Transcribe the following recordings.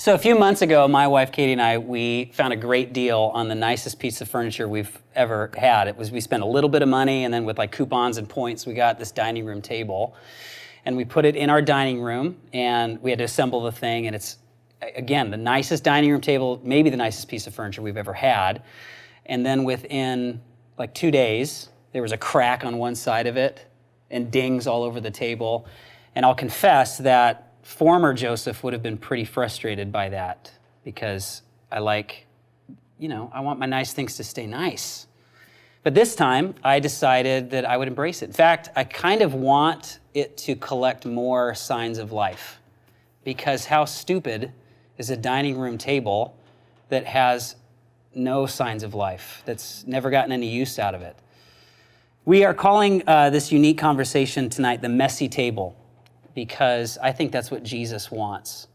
So a few months ago, my wife Katie and I, we found a great deal on the nicest piece of furniture we've ever had. We spent a little bit of money, and then with like coupons and points, we got this dining room table. And we put it in our dining room, and we had to assemble the thing, and it's, again, the nicest dining room table, maybe the nicest piece of furniture we've ever had. And then within like 2 days, there was a crack on one side of it, and dings all over the table. And I'll confess that former Joseph would have been pretty frustrated by that, because I want my nice things to stay nice. But this time, I decided that I would embrace it. In fact, I kind of want it to collect more signs of life, because how stupid is a dining room table that has no signs of life, that's never gotten any use out of it? We are calling this unique conversation tonight the messy table, because I think that's what Jesus wants.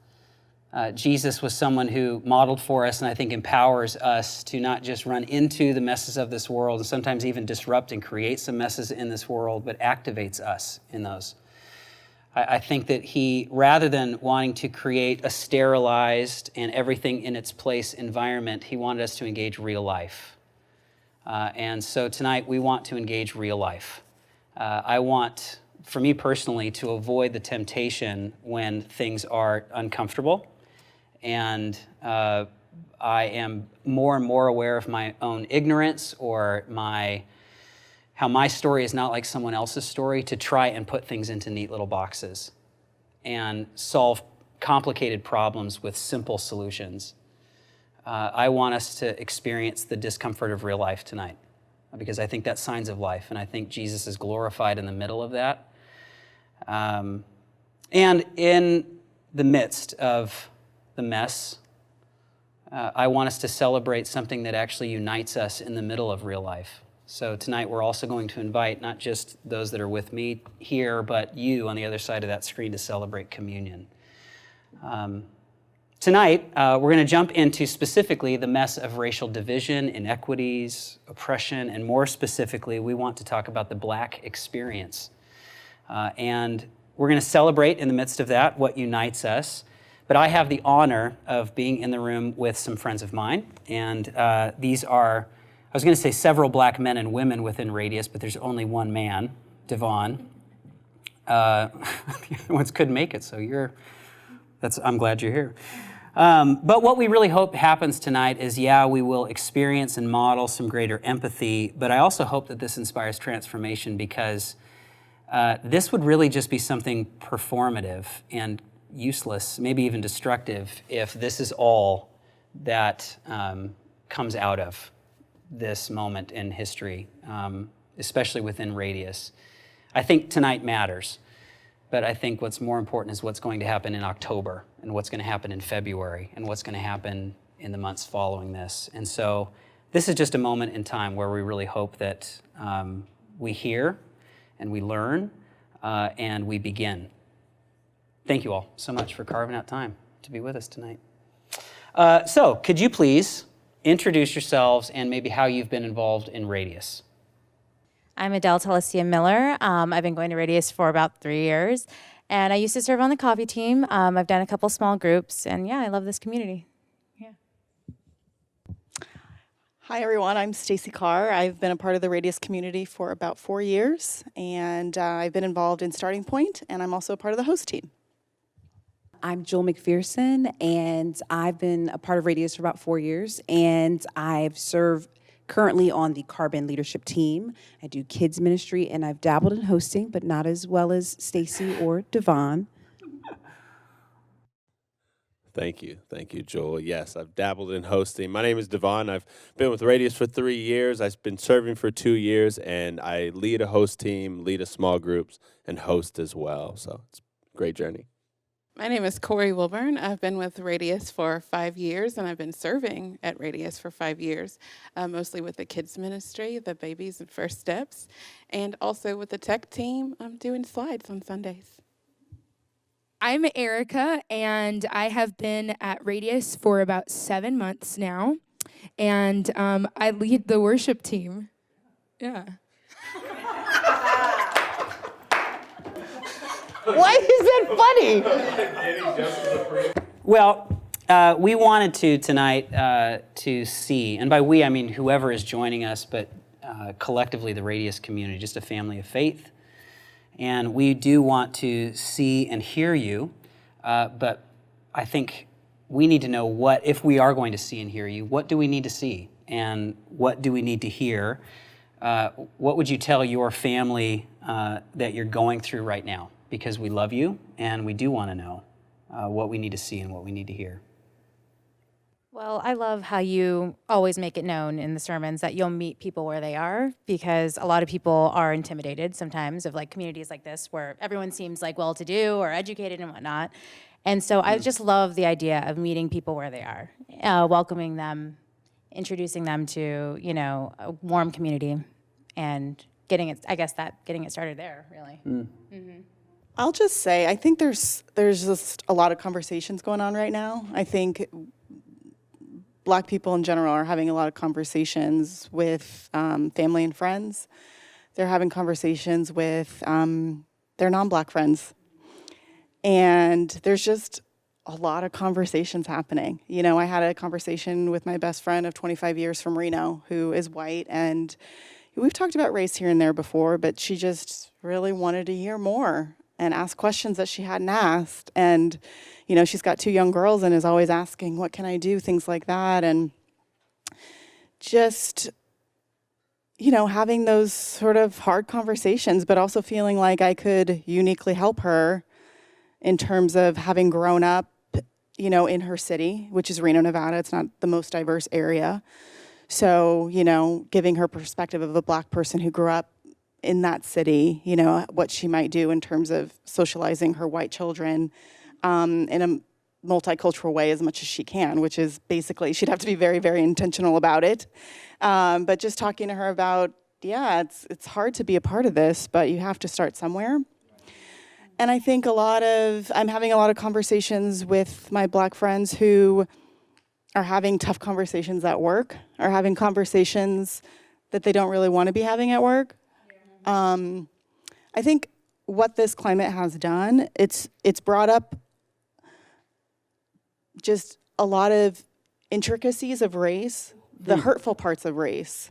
Jesus was someone who modeled for us, and I think empowers us to not just run into the messes of this world and sometimes even disrupt and create some messes in this world, but activates us in those. I think that he, rather than wanting to create a sterilized and everything in its place environment, he wanted us to engage real life. And so tonight we want to engage real life. I want, for me personally, to avoid the temptation when things are uncomfortable. And I am more and more aware of my own ignorance or how my story is not like someone else's story, to try and put things into neat little boxes and solve complicated problems with simple solutions. I want us to experience the discomfort of real life tonight, because I think that's signs of life, and I think Jesus is glorified in the middle of that. And in the midst of the mess, I want us to celebrate something that actually unites us in the middle of real life. So tonight we're also going to invite not just those that are with me here, but you on the other side of that screen to celebrate communion. Tonight, we're going to jump into specifically the mess of racial division, inequities, oppression, and more specifically, we want to talk about the Black experience. And we're going to celebrate in the midst of that what unites us. But I have the honor of being in the room with some friends of mine. And these are, I was going to say several Black men and women within Radius, but there's only one man, Devon. The other ones couldn't make it, so I'm glad you're here. But what we really hope happens tonight is, we will experience and model some greater empathy, but I also hope that this inspires transformation, because this would really just be something performative and useless, maybe even destructive, if this is all that comes out of this moment in history, especially within Radius. I think tonight matters, but I think what's more important is what's going to happen in October, and what's going to happen in February, and what's going to happen in the months following this. And so this is just a moment in time where we really hope that we hear and we learn and we begin. Thank you all so much for carving out time to be with us tonight. So could you please introduce yourselves and maybe how you've been involved in Radius? I'm Adel Telesia-Miller. I've been going to Radius for about 3 years, and I used to serve on the coffee team. I've done a couple small groups, and I love this community. Hi everyone, I'm Stacey Carr. I've been a part of the Radius community for about 4 years, and I've been involved in Starting Point, and I'm also a part of the host team. I'm Joel McPherson, and I've been a part of Radius for about 4 years, and I've served currently on the Carbon leadership team. I do kids ministry, and I've dabbled in hosting, but not as well as Stacey or Devon. Thank you, Joel. Yes, I've dabbled in hosting. My name is Devon. I've been with Radius for 3 years. I've been serving for 2 years, and I lead a host team, lead a small groups, and host as well. So it's a great journey. My name is Corey Wilburn. I've been with Radius for 5 years, and I've been serving at Radius for 5 years, mostly with the kids ministry, the babies and first steps, and also with the tech team. I'm doing slides on Sundays. I'm Erica, and I have been at Radius for about 7 months now, and I lead the worship team. Yeah. Why is that funny? Well, We wanted to tonight to see, and by we I mean whoever is joining us, but collectively the Radius community, just a family of faith. And we do want to see and hear you, but I think we need to know what, if we are going to see and hear you, what do we need to see and what do we need to hear? What would you tell your family that you're going through right now? Because we love you and we do want to know what we need to see and what we need to hear. Well, I love how you always make it known in the sermons that you'll meet people where they are, because a lot of people are intimidated sometimes of like communities like this where everyone seems like well-to-do or educated and whatnot. And so I just love the idea of meeting people where they are, welcoming them, introducing them to, you know, a warm community and getting it started there, really. I'll just say, I think there's just a lot of conversations going on right now. I think Black people in general are having a lot of conversations with family and friends. They're having conversations with their non-Black friends. And there's just a lot of conversations happening. You know, I had a conversation with my best friend of 25 years from Reno, who is white, and we've talked about race here and there before, but she just really wanted to hear more and ask questions that she hadn't asked. And, you know, she's got 2 young girls and is always asking, what can I do? Things like that. And just, you know, having those sort of hard conversations, but also feeling like I could uniquely help her in terms of having grown up, you know, in her city, which is Reno, Nevada. It's not the most diverse area. So, you know, giving her perspective of a Black person who grew up in that city, you know, what she might do in terms of socializing her white children in a multicultural way as much as she can, which is basically, she'd have to be very, very intentional about it. But just talking to her about, yeah, it's hard to be a part of this, but you have to start somewhere. And I think I'm having a lot of conversations with my Black friends who are having tough conversations at work, are having conversations that they don't really want to be having at work. I think what this climate has done, it's brought up just a lot of intricacies of race, the hurtful parts of race,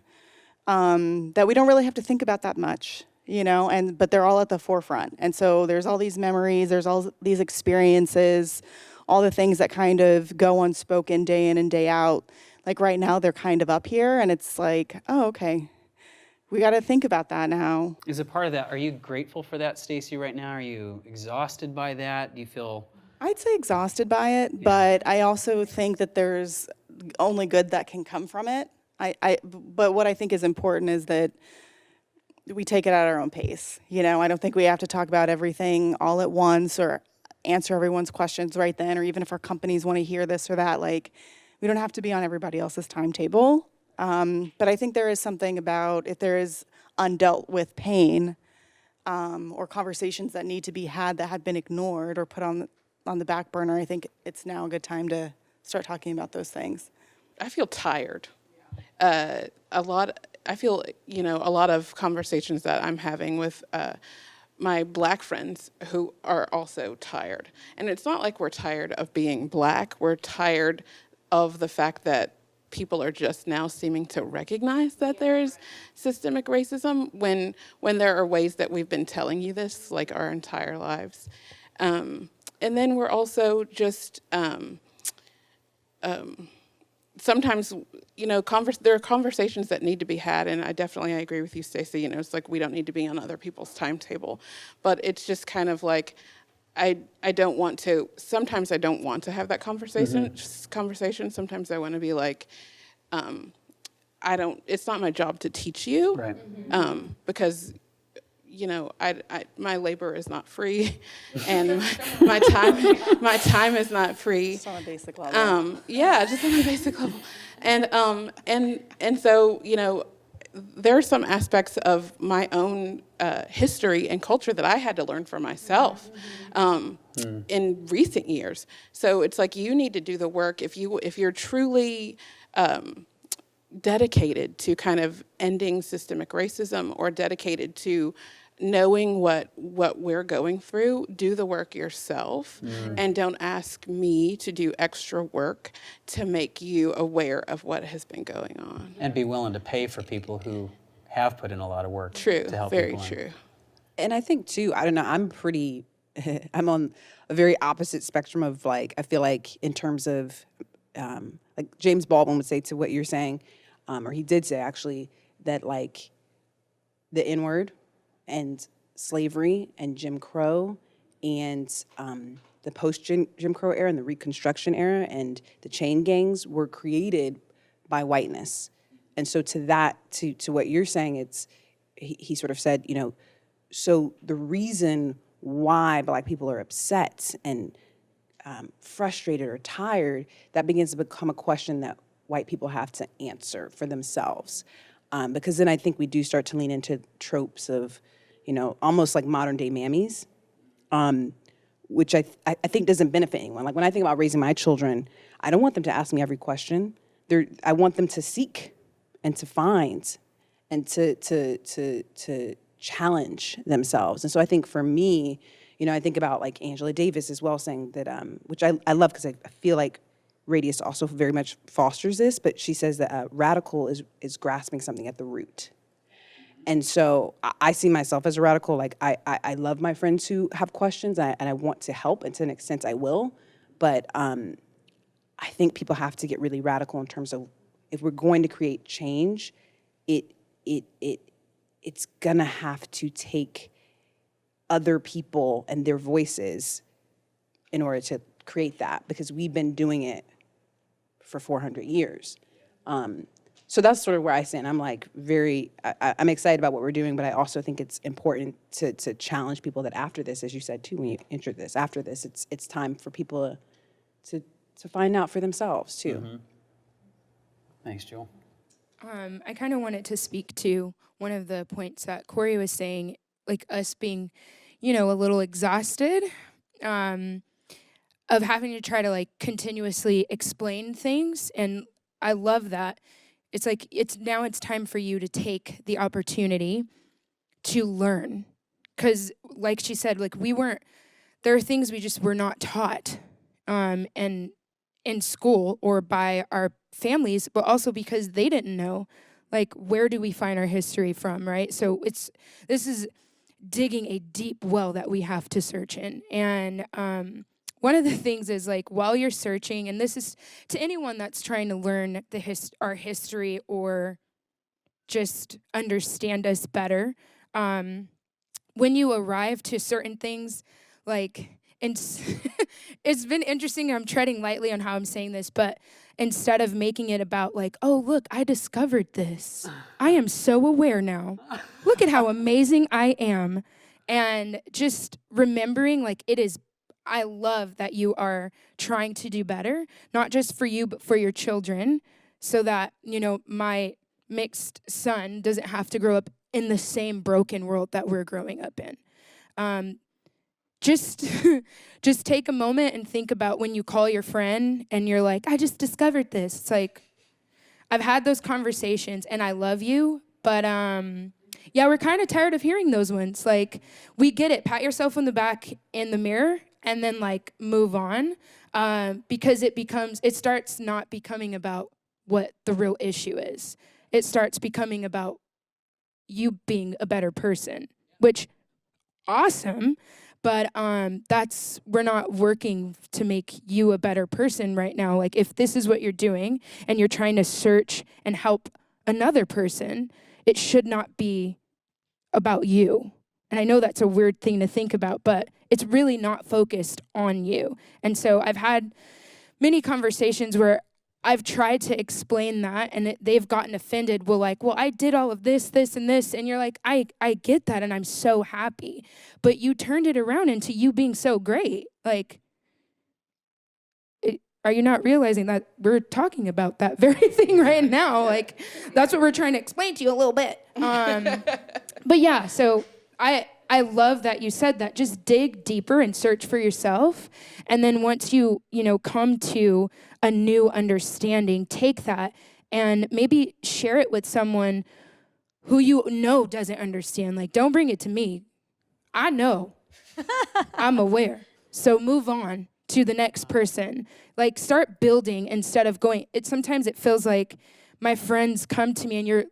that we don't really have to think about that much, you know, but they're all at the forefront. And so there's all these memories, there's all these experiences, all the things that kind of go unspoken day in and day out. Like right now, they're kind of up here, and it's like, oh, okay. We got to think about that now. Is a part of that, are you grateful for that, Stacey, right now? Are you exhausted by that? Do you feel? I'd say exhausted by it, but I also think that there's only good that can come from it. But what I think is important is that we take it at our own pace. You know, I don't think we have to talk about everything all at once or answer everyone's questions right then, or even if our companies want to hear this or that, like, we don't have to be on everybody else's timetable. But I think there is something about if there is undealt with pain or conversations that need to be had that had been ignored or put on the back burner, I think it's now a good time to start talking about those things. I feel tired. I feel, you know, a lot of conversations that I'm having with my Black friends who are also tired. And it's not like we're tired of being Black. We're tired of the fact that people are just now seeming to recognize that there is systemic racism when there are ways that we've been telling you this like our entire lives. And then we're also just sometimes, you know, there are conversations that need to be had, and I agree with you, Stacey. You know, it's like we don't need to be on other people's timetable, but it's just kind of like I don't want to. Sometimes I don't want to have that conversation. Sometimes I want to be like, It's not my job to teach you, right? Because, you know, my labor is not free, and my time is not free. Just on a basic level. Yeah, just on a basic level, and so, you know, there are some aspects of my own history and culture that I had to learn for myself in recent years. So it's like you need to do the work if you're truly dedicated to kind of ending systemic racism or dedicated to knowing what we're going through, do the work yourself, and don't ask me to do extra work to make you aware of what has been going on. And be willing to pay for people who have put in a lot of work True, to help very people. true. And I think too, I don't know, I'm on a very opposite spectrum of like, I feel like in terms of, like James Baldwin would say to what you're saying, or he did say actually, that like the N-word and slavery and Jim Crow and the post-Jim Crow era and the Reconstruction era and the chain gangs were created by whiteness. And so to that, to what you're saying, he sort of said, you know, so the reason why Black people are upset and frustrated or tired, that begins to become a question that white people have to answer for themselves. Because then I think we do start to lean into tropes of, you know, almost like modern day mammies, which I think doesn't benefit anyone. Like when I think about raising my children, I don't want them to ask me every question. I want them to seek and to find and to challenge themselves. And so I think for me, you know, I think about like Angela Davis as well saying that, which I love because I feel like Radius also very much fosters this, but she says that radical is grasping something at the root. And so I see myself as a radical. Like I love my friends who have questions and I want to help, and to an extent I will. But I think people have to get really radical in terms of if we're going to create change, it's gonna have to take other people and their voices in order to create that, because we've been doing it for 400 years. So that's sort of where I stand. I'm like I'm excited about what we're doing, but I also think it's important to challenge people that after this, as you said too, when you entered this, after this, it's time for people to find out for themselves too. Mm-hmm. Thanks, Joel. I kind of wanted to speak to one of the points that Corey was saying, like us being, you know, a little exhausted of having to try to like continuously explain things. And I love that. It's like, it's time for you to take the opportunity to learn. Because like she said, like there are things we just were not taught and in school or by our families, but also because they didn't know, like, where do we find our history from, right? So this is digging a deep well that we have to search in. And one of the things is, like, while you're searching, and this is to anyone that's trying to learn our history or just understand us better, when you arrive to certain things, like, and it's been interesting. I'm treading lightly on how I'm saying this, but instead of making it about like, oh, look, I discovered this. I am so aware now. Look at how amazing I am. And just remembering, like, I love that you are trying to do better, not just for you, but for your children, so that, you know, my mixed son doesn't have to grow up in the same broken world that we're growing up in. Just take a moment and think about when you call your friend and you're like, I just discovered this. It's like, I've had those conversations and I love you, but yeah, we're kind of tired of hearing those ones. Like, we get it. Pat yourself on the back in the mirror and then like move on, because it starts not becoming about what the real issue is. It starts becoming about you being a better person, which awesome. But we're not working to make you a better person right now. Like, if this is what you're doing and you're trying to search and help another person, it should not be about you. And I know that's a weird thing to think about, but it's really not focused on you. And so I've had many conversations where I've tried to explain that, and they've gotten offended. Well, like, well, I did all of this, this, and this. And you're like, I get that, and I'm so happy. But you turned it around into you being so great. Like, are you not realizing that we're talking about that very thing right now? Like, that's what we're trying to explain to you a little bit. But yeah, so I love that you said that. Just dig deeper and search for yourself. And then once you come to a new understanding, take that and maybe share it with someone who you know doesn't understand. Like, don't bring it to me. I know. I'm aware. So move on to the next person. Like, start building instead of going. Sometimes it feels like my friends come to me and you're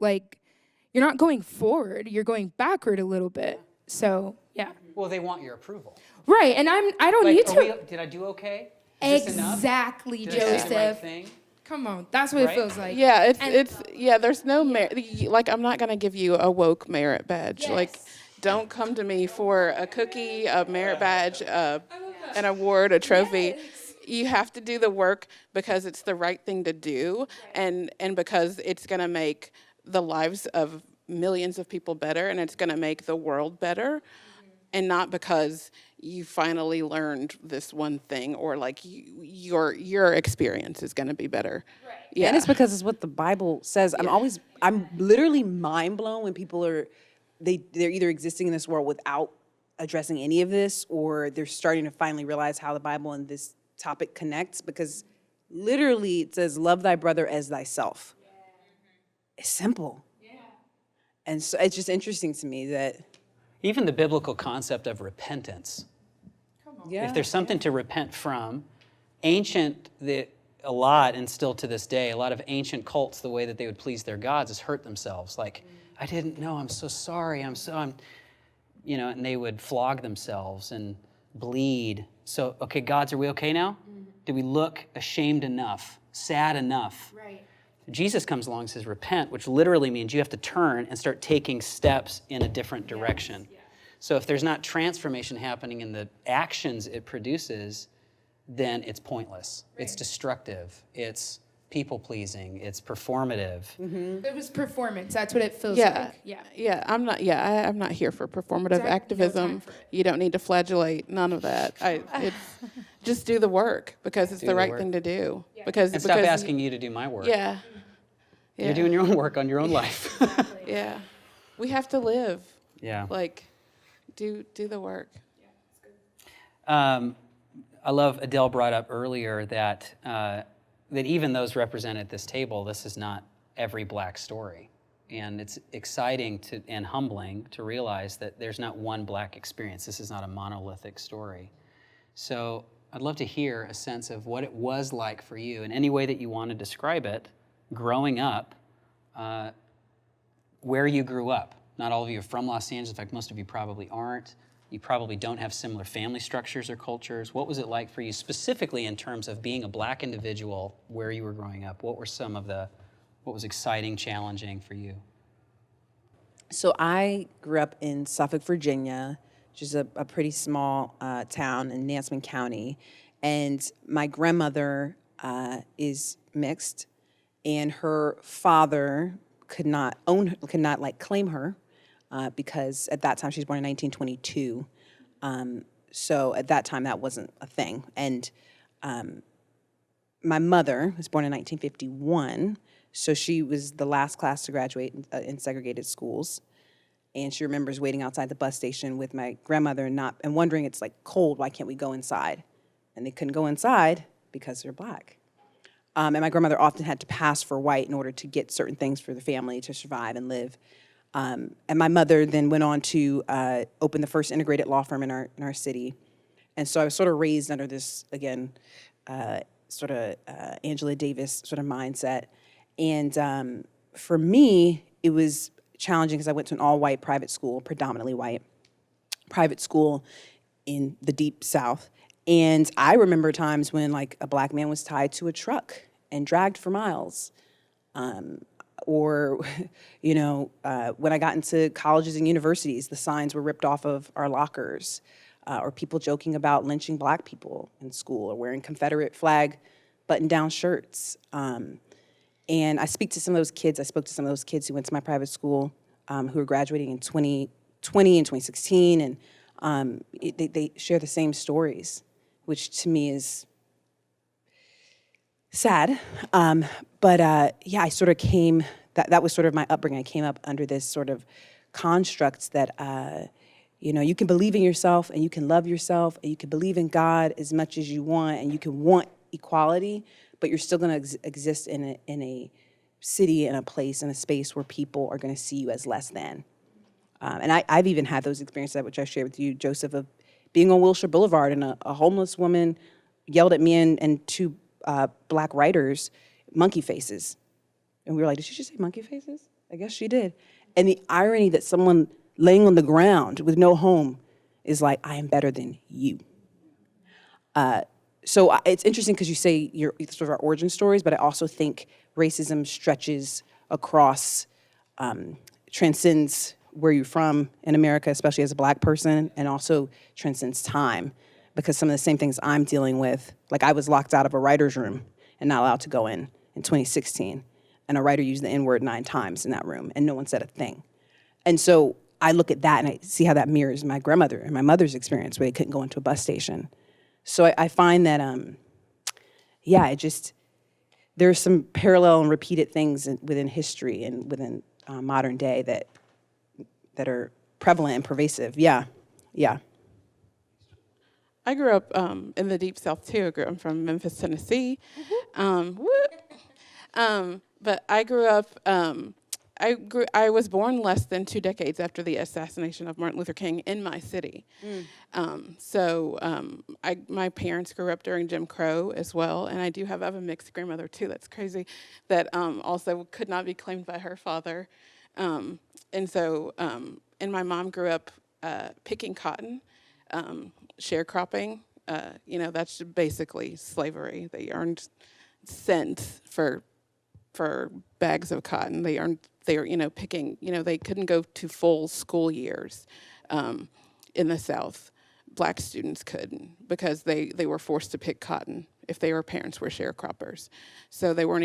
not going forward, you're going backward a little bit. So, yeah. Well, they want your approval. Right, and I don't need to. Did I do okay? Is this enough? Exactly, Did I say Joseph. the right thing? Come on, that's what it Right? feels like. Yeah, there's no merit. Like, I'm not going to give you a woke merit badge. Yes. Like, don't come to me for a cookie, a merit badge, an award, a trophy. Yes. You have to do the work because it's the right thing to do, and because it's going to make the lives of millions of people better, and it's going to make the world better, and not because you finally learned this one thing, or like your experience is going to be better. Right. Yeah. And it's because it's what the Bible says. I'm literally mind blown when people they're either existing in this world without addressing any of this, or they're starting to finally realize how the Bible and this topic connects, because literally it says, love thy brother as thyself. Yeah. It's simple. Yeah. And so it's just interesting to me that Even the biblical concept of repentance. If there's something to repent from, a lot, and still to this day, a lot of ancient cults, the way that they would please their gods is hurt themselves. Like, I didn't know, I'm so sorry, and they would flog themselves and bleed. So, okay, gods, are we okay now? Do we look ashamed enough, sad enough? Right. Jesus comes along and says, repent, which literally means you have to turn and start taking steps in a different direction. Yes. So if there's not transformation happening in the actions it produces, then it's pointless. Right. It's destructive. It's people-pleasing. It's performative. Mm-hmm. It was performance. That's what it feels like. Yeah. I'm not here for performative activism. No time for it. You don't need to flagellate. None of that. Just do the work because it's the right thing to do. Yeah. And stop asking you to do my work. Yeah. You're doing your own work on your own life. Exactly. Yeah. We have to live. Yeah. Like, do the work. I love Adele brought up earlier that even those represented at this table, this is not every Black story. And it's exciting and humbling to realize that there's not one Black experience. This is not a monolithic story. So I'd love to hear a sense of what it was like for you in any way that you want to describe it, growing up, where you grew up. Not all of you are from Los Angeles. In fact, most of you probably aren't. You probably don't have similar family structures or cultures. What was it like for you specifically in terms of being a Black individual where you were growing up? What was exciting, challenging for you? So I grew up in Suffolk, Virginia, which is a pretty small town in Nansemond County. And my grandmother is mixed, and her father could not claim her because at that time, she was born in 1922. So at that time, that wasn't a thing. And my mother was born in 1951, so she was the last class to graduate in segregated schools. And she remembers waiting outside the bus station with my grandmother and wondering, it's like cold, why can't we go inside? And they couldn't go inside because they're Black. And my grandmother often had to pass for white in order to get certain things for the family to survive and live. And my mother then went on to open the first integrated law firm in our city. And so I was sort of raised under this, again, Angela Davis sort of mindset. And for me, it was challenging because I went to an all-white private school, predominantly white private school in the deep South. And I remember times when like a Black man was tied to a truck and dragged for miles. Or, when I got into colleges and universities, the signs were ripped off of our lockers, or people joking about lynching Black people in school or wearing Confederate flag button-down shirts. And I spoke to some of those kids who went to my private school, who were graduating in 2020 and 2016, and they share the same stories, which to me is sad. I sort of that was sort of my upbringing. I came up under this sort of construct that, you can believe in yourself and you can love yourself and you can believe in God as much as you want and you can want equality, but you're still going to exist in a city, in a place, in a space where people are going to see you as less than. And I've even had those experiences, which I shared with you, Joseph, of being on Wilshire Boulevard and a homeless woman yelled at me and two black writers, monkey faces. And we were like, did she just say monkey faces? I guess she did. And the irony that someone laying on the ground with no home is like, I am better than you. So it's interesting because you say your sort of our origin stories, but I also think racism stretches across, transcends where you're from in America, especially as a black person, and also transcends time. Because some of the same things I'm dealing with, like I was locked out of a writer's room and not allowed to go in 2016. And a writer used the N-word 9 times in that room, and no one said a thing. And so I look at that and I see how that mirrors my grandmother and my mother's experience where they couldn't go into a bus station. So I find that, there's some parallel and repeated things within history and within modern day that are prevalent and pervasive. Yeah. I grew up in the Deep South too. I'm from Memphis, Tennessee. But I grew up. I was born less than 2 decades after the assassination of Martin Luther King in my city. My parents grew up during Jim Crow as well, and I have a mixed grandmother too. That's crazy. That also could not be claimed by her father, and my mom grew up picking cotton, sharecropping. That's basically slavery. They earned cents for bags of cotton. They were picking, they couldn't go to full school years in the South. Black students couldn't because they were forced to pick cotton if their parents were sharecroppers. So they were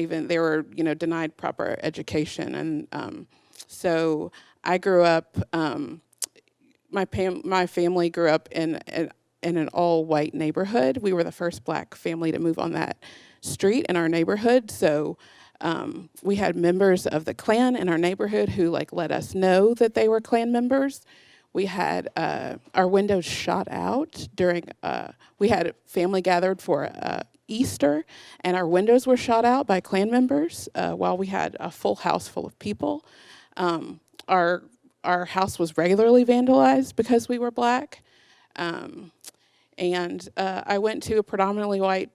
denied proper education. And so I grew up, my family grew up in an all-white neighborhood. We were the first black family to move on that street in our neighborhood. So we had members of the Klan in our neighborhood who let us know that they were Klan members. We had our windows shot out during, we had family gathered for Easter, and our windows were shot out by Klan members while we had a full house full of people. Our house was regularly vandalized because we were black. And I went to a predominantly white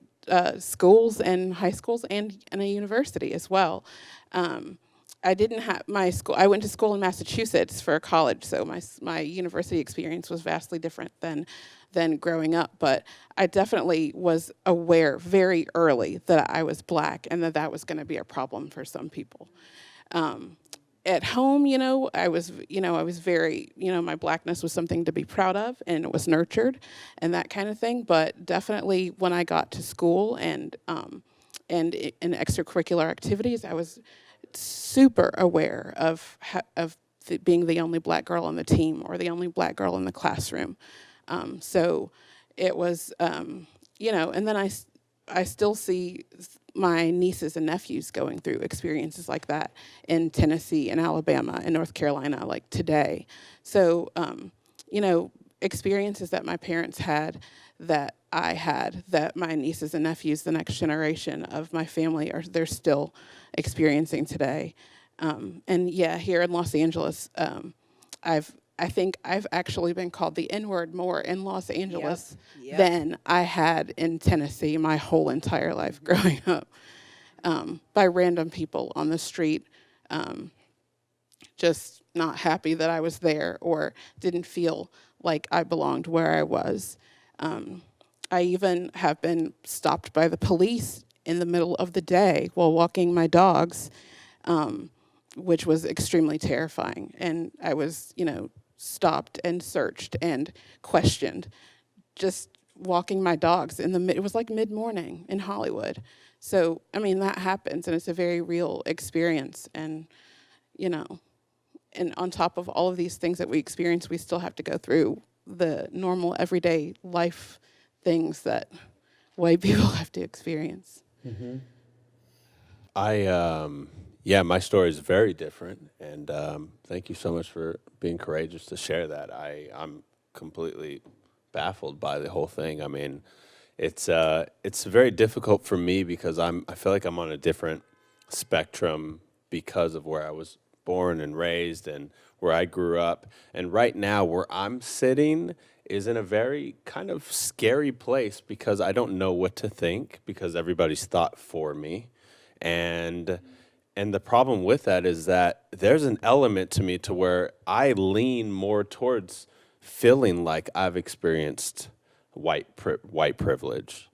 schools and high schools and a university as well. I didn't have my school. I went to school in Massachusetts for college, so my university experience was vastly different than growing up. But I definitely was aware very early that I was black and that was going to be a problem for some people. At home, I was very, my blackness was something to be proud of, and it was nurtured and that kind of thing. But definitely when I got to school and in extracurricular activities, I was super aware of being the only black girl on the team or the only black girl in the classroom. So it was, and then I still see my nieces and nephews going through experiences like that in Tennessee and Alabama and North Carolina, like today. So, experiences that my parents had, that I had, that my nieces and nephews, the next generation of my family, they're still experiencing today. Here in Los Angeles, I think I've actually been called the N-word more in Los Angeles than I had in Tennessee my whole entire life growing up, by random people on the street, just not happy that I was there or didn't feel like I belonged where I was. I even have been stopped by the police in the middle of the day while walking my dogs, which was extremely terrifying. And I was, stopped and searched and questioned, just walking my dogs it was like mid-morning in Hollywood. So, that happens, and it's a very real experience. And, and on top of all of these things that we experience, we still have to go through the normal everyday life things that white people have to experience. Mm-hmm. My story is very different, and thank you so much for being courageous to share that. I'm completely baffled by the whole thing. It's very difficult for me because I feel like I'm on a different spectrum because of where I was born and raised and where I grew up. And right now where I'm sitting is in a very kind of scary place because I don't know what to think because everybody's thought for me. And the problem with that is that there's an element to me to where I lean more towards feeling like I've experienced white privilege.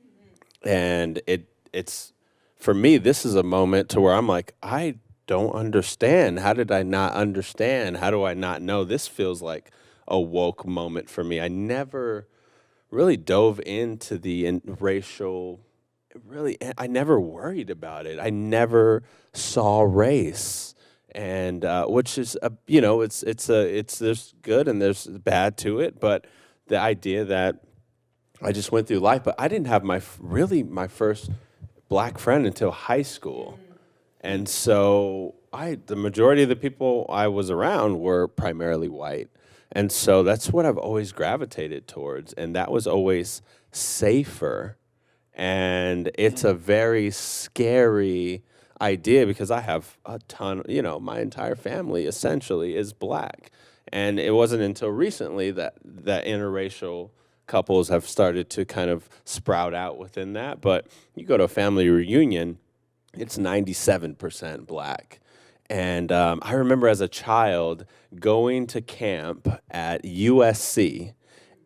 And it's for me, this is a moment to where I'm like, I don't understand. How did I not understand? How do I not know? This feels like a woke moment for me. I never really dove into the racial. Really, I never worried about it. I never saw race, and which is it's there's good and there's bad to it. But the idea that I just went through life, but I didn't have my first black friend until high school, and so the majority of the people I was around were primarily white, and so that's what I've always gravitated towards, and that was always safer. And it's a very scary idea because I have a ton, my entire family essentially is black. And it wasn't until recently that interracial couples have started to kind of sprout out within that. But you go to a family reunion, it's 97% black. And I remember as a child going to camp at USC,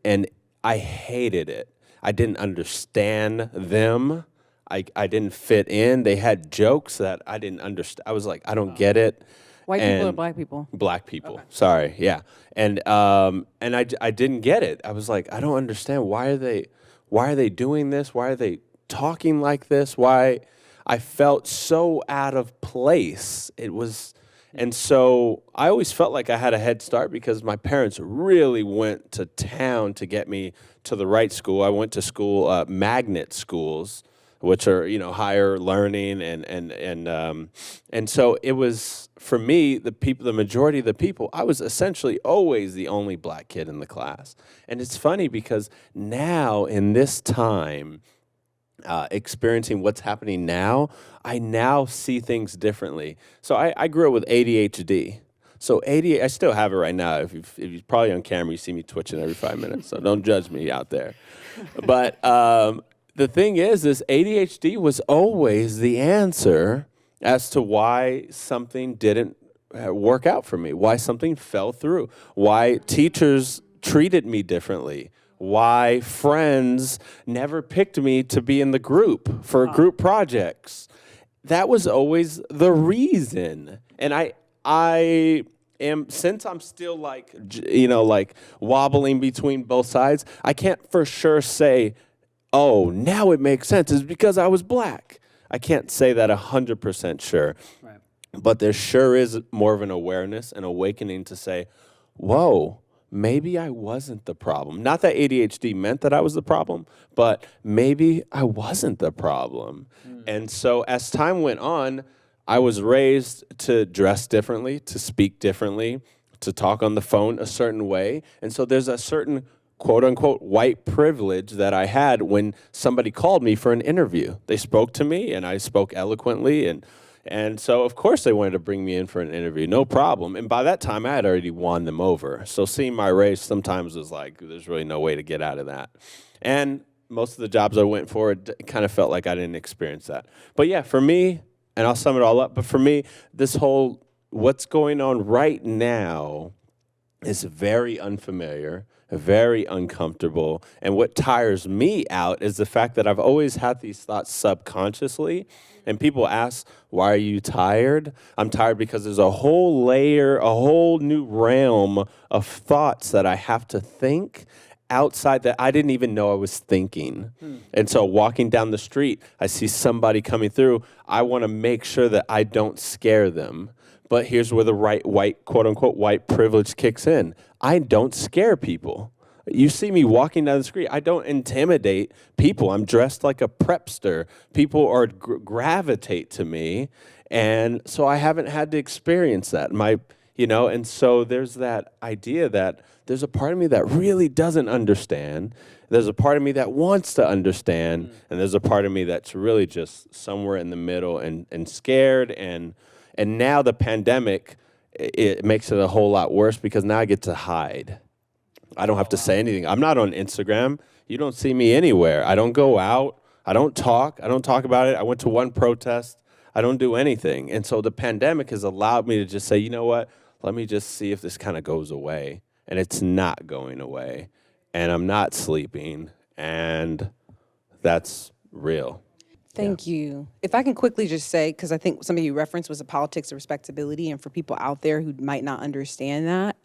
and I hated it. I didn't understand them. I didn't fit in. They had jokes that I didn't understand. I was like, I don't get it. White people or black people? Black people. Okay. Sorry, yeah. And I didn't get it. I was like, I don't understand. Why are they doing this? Why are they talking like this? Why? I felt so out of place. And so I always felt like I had a head start because my parents really went to town to get me to the right school. I went to school, magnet schools, which are higher learning, and so it was for me the majority of the people. I was essentially always the only black kid in the class, and it's funny because now in this time. Experiencing what's happening now, I now see things differently. So I grew up with ADHD. So I still have it right now. If you're probably on camera, you see me twitching every 5 minutes. So don't judge me out there. But the thing is, this ADHD was always the answer as to why something didn't work out for me, why something fell through, why teachers treated me differently, why friends never picked me to be in the group for group projects. That was always the reason. And I am, since I'm still like wobbling between both sides, I can't for sure say, oh, now it makes sense. It's because I was black. I can't say that 100% sure. Right. But there sure is more of an awareness and awakening to say, whoa, maybe I wasn't the problem. Not that ADHD meant that I was the problem, but maybe I wasn't the problem. And so as time went on, I was raised to dress differently, to speak differently, to talk on the phone a certain way. And so there's a certain quote unquote white privilege that I had when somebody called me for an interview. They spoke to me and I spoke eloquently, and so, of course, they wanted to bring me in for an interview, no problem. And by that time, I had already won them over. So seeing my race sometimes was like, there's really no way to get out of that. And most of the jobs I went for, it kind of felt like I didn't experience that. But yeah, for me, and I'll sum it all up, but for me, this whole what's going on right now is very unfamiliar, very uncomfortable. And what tires me out is the fact that I've always had these thoughts subconsciously. And people ask, why are you tired? I'm tired because there's a whole layer, a whole new realm of thoughts that I have to think outside that I didn't even know I was thinking. And so walking down the street, I see somebody coming through. I want to make sure that I don't scare them. But here's where the white, quote unquote, white privilege kicks in. I don't scare people. You see me walking down the street, I don't intimidate people. I'm dressed like a prepster. People are gravitate to me. And so I haven't had to experience that. And so there's that idea that there's a part of me that really doesn't understand. There's a part of me that wants to understand. And there's a part of me that's really just somewhere in the middle and scared. And now the pandemic it makes it a whole lot worse because now I get to hide. I don't have to say anything. I'm not on Instagram. You don't see me anywhere. I don't go out. I don't talk. I don't talk about it. I went to one protest. I don't do anything. And so the pandemic has allowed me to just say, you know what? Let me just see if this kind of goes away. And it's not going away. And I'm not sleeping. And that's real. Thank you. If I can quickly just say, because I think something you referenced was the politics of respectability, and for people out there who might not understand that,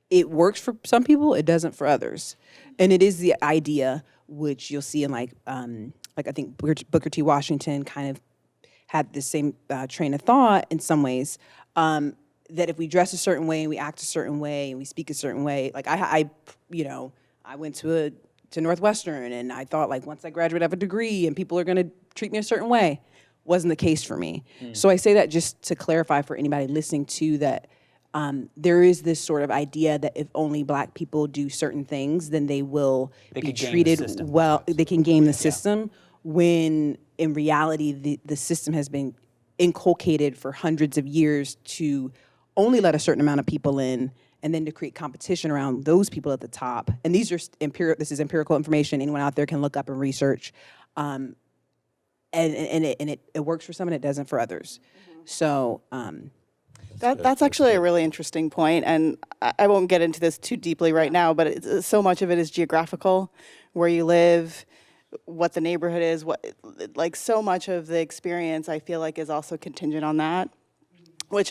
it works for some people, it doesn't for others. And it is the idea, which you'll see in like I think Booker T. Washington kind of had the same train of thought in some ways, that if we dress a certain way and we act a certain way and we speak a certain way, like I went to Northwestern and I thought like once I graduate I have a degree and people are going to treat me a certain way. Wasn't the case for me. So I say that just to clarify for anybody listening to that there is this sort of idea that if only Black people do certain things, then they will be treated well. They can game the system, when in reality the system has been inculcated for hundreds of years to only let a certain amount of people in, and then to create competition around those people at the top. And these are this is empirical information. Anyone out there can look up and research. And it works for some and it doesn't for others. So That's actually a really interesting point, and I won't get into this too deeply right now, but so much of it is geographical, where you live, what the neighborhood is, like so much of the experience I feel like is also contingent on that, which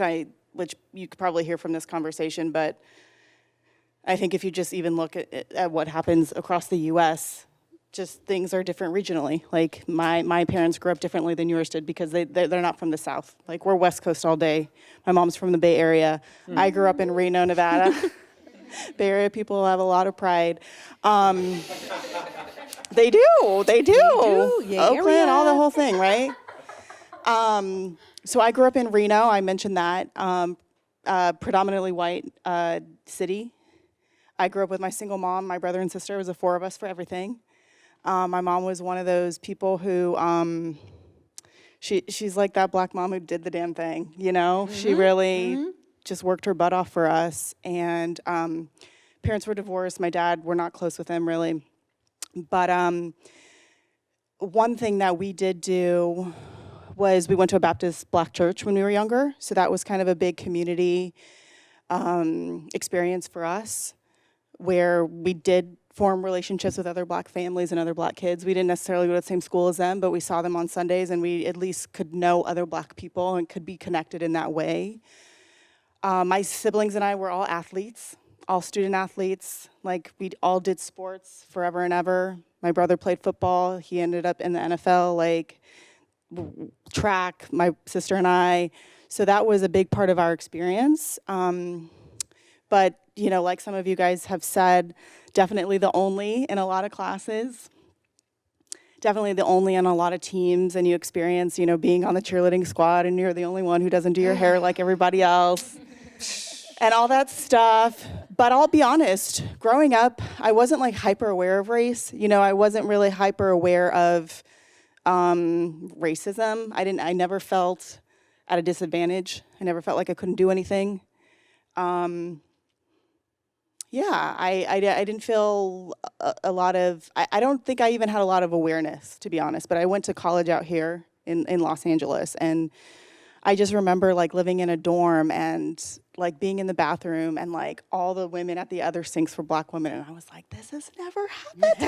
you could probably hear from this conversation, but I think if you just even look at what happens across the U.S., just things are different regionally. Like my parents grew up differently than yours did because they're not from the South. Like we're West Coast all day. My mom's from the Bay Area. I grew up in Reno, Nevada. Bay Area people have a lot of pride. They do. Yeah, Oakland, all the whole thing, right? So I grew up in Reno. I mentioned that. Predominantly white city. I grew up with my single mom, my brother and sister. It was the four of us for everything. My mom was one of those people who, she's like that Black mom who did the damn thing, you know? She really just worked her butt off for us. And parents were divorced. My dad, we're not close with him really. But one thing that we did do was we went to a Baptist Black church when we were younger. So that was kind of a big community experience for us, where we did form relationships with other Black families and other Black kids. We didn't necessarily go to the same school as them, but we saw them on Sundays, and we at least could know other Black people and could be connected in that way. My siblings and I were all athletes, all student athletes. Like, we all did sports forever and ever. My brother played football. He ended up in the NFL, like track, my sister and I. So that was a big part of our experience. But, you know, like some of you guys have said, definitely the only in a lot of classes, definitely the only on a lot of teams, and you experience, you know, being on the cheerleading squad and you're the only one who doesn't do your hair like everybody else and all that stuff. But I'll be honest, growing up, I wasn't like hyper aware of race. You know, I wasn't really hyper aware of racism. I never felt at a disadvantage. I never felt like I couldn't do anything. Yeah, I didn't feel a lot of, I don't think I even had a lot of awareness, to be honest, but I went to college out here in Los Angeles, and I just remember like living in a dorm and like being in the bathroom and like all the women at the other sinks were Black women, and I was like, this has never happened to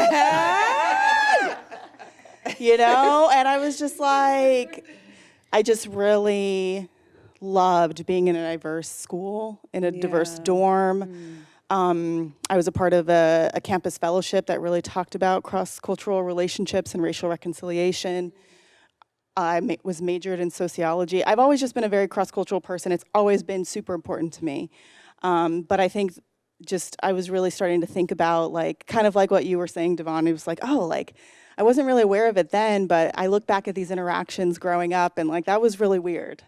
me. You know, and I was just like, I just really loved being in a diverse school, in a diverse dorm. I was a part of a campus fellowship that really talked about cross-cultural relationships and racial reconciliation. I was majored in sociology. I've always just been a very cross-cultural person. It's always been super important to me. But I think just I was really starting to think about, like, kind of like what you were saying, Devon. It was like, oh, like, I wasn't really aware of it then, but I look back at these interactions growing up, and like, that was really weird.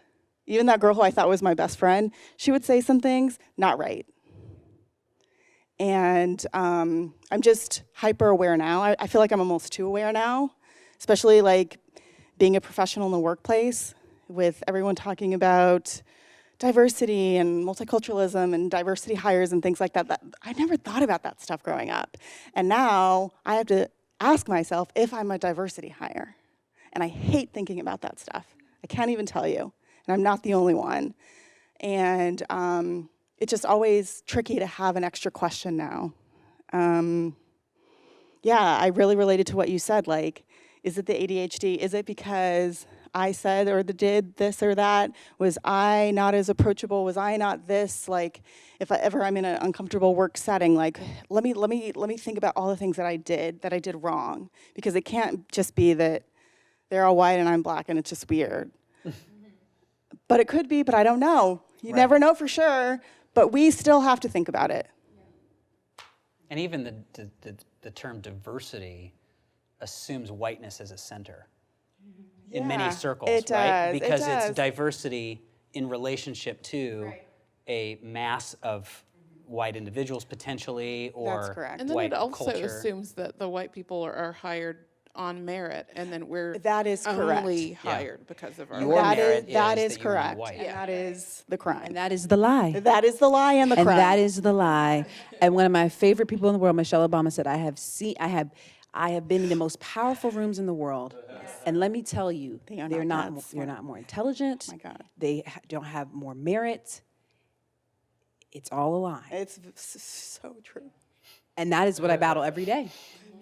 Even that girl who I thought was my best friend, she would say some things not right. And I'm just hyper aware now. I feel like I'm almost too aware now, especially like being a professional in the workplace with everyone talking about diversity and multiculturalism and diversity hires and things like that. I never thought about that stuff growing up. And now I have to ask myself if I'm a diversity hire. And I hate thinking about that stuff. I can't even tell you. And I'm not the only one. And it's just always tricky to have an extra question now. Yeah, I really related to what you said. Like, is it the ADHD? Is it because I said or did this or that? Was I not as approachable? Was I not this? Like, if I'm in an uncomfortable work setting, like, let me think about all the things that I did wrong, because it can't just be that they're all white and I'm black and it's just weird. But it could be, but I don't know. You never know for sure, but we still have to think about it. And even the term diversity assumes whiteness as a center in many circles, it right? does, Because it does. it's diversity in relationship to a mass of white individuals potentially, or That's correct. And then white it also culture. assumes that the white people are hired on merit, and then we're That is correct. only hired because of our Your race. That merit is that is is that you're not correct. white. And that is the crime. And that is the lie. That is the lie and the And crime. that is the lie. And one of my favorite people in the world, Michelle Obama, said, I have been in the most powerful rooms in the world. And let me tell you, They are they're not not that they're not more intelligent. Oh my God. They don't have more merit. It's all a lie. It's so true. And that is what I battle every day.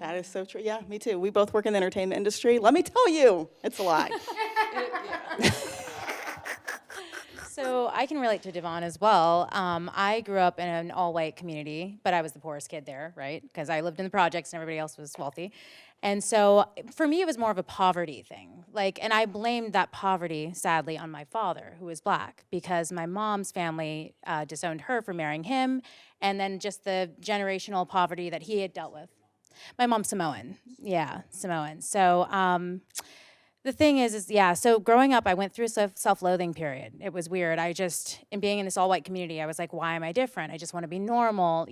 That is so true. Yeah, me too. We both work in the entertainment industry. Let me tell you, it's a lie. So I can relate to Devon as well. I grew up in an all-white community, but I was the poorest kid there, right? Because I lived in the projects and everybody else was wealthy. And so for me, it was more of a poverty thing. And I blamed that poverty, sadly, on my father, who was black, because my mom's family disowned her for marrying him, and then just the generational poverty that he had dealt with. My mom's Samoan. Yeah, Samoan. So the thing is so growing up, I went through a self-loathing period. It was weird. In being in this all-white community, I was like, why am I different? I just want to be normal,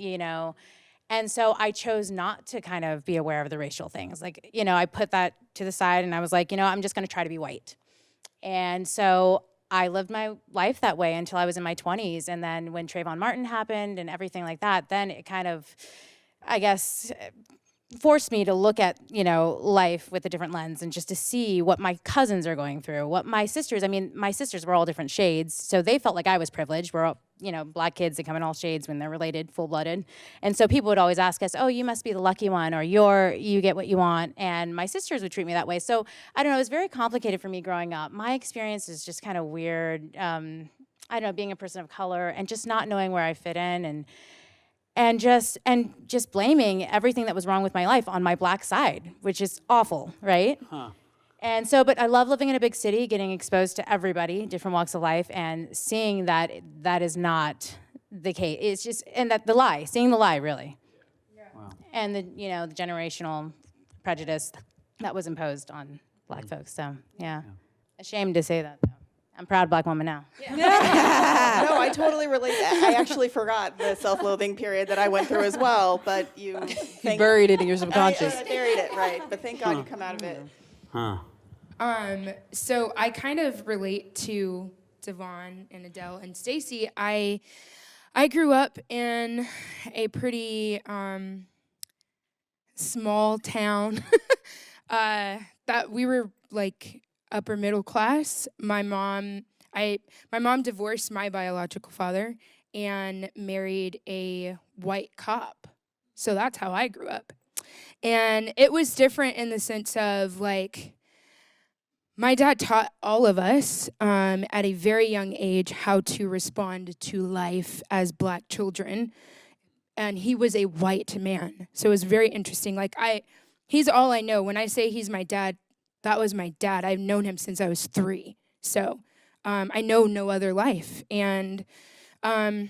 And so I chose not to kind of be aware of the racial things. I put that to the side and I was like, I'm just going to try to be white. And so I lived my life that way until I was in my 20s. And then when Trayvon Martin happened and everything like that, then it kind of, I guess, forced me to look at, life with a different lens and just to see what my cousins are going through, what my sisters were all different shades, so they felt like I was privileged. We're all, black kids that come in all shades when they're related, full-blooded. And so people would always ask us, oh, you must be the lucky one, or you get what you want. And my sisters would treat me that way. So I don't know, it was very complicated for me growing up. My experience is just kind of weird. I don't know, being a person of color and just not knowing where I fit in, and just blaming everything that was wrong with my life on my black side, which is awful, right? Huh. And so, but I love living in a big city, getting exposed to everybody, different walks of life, and seeing that that is not the case. It's just, and that seeing the lie, really. Yeah. Wow. And the generational prejudice that was imposed on black folks. So, yeah. Ashamed to say that, though. I'm a proud black woman now. No, I totally relate that. I actually forgot the self-loathing period that I went through as well, but you Buried it in your subconscious. I buried it, right. But thank God you come out of it. Huh. So I kind of relate to Devon and Adele and Stacey. I grew up in a pretty small town that we were like upper middle class. My mom divorced my biological father and married a white cop. So that's how I grew up. And it was different in the sense of my dad taught all of us at a very young age how to respond to life as black children. And he was a white man. So it was very interesting. He's all I know. When I say he's my dad, that was my dad. I've known him since I was 3. So I know no other life. And I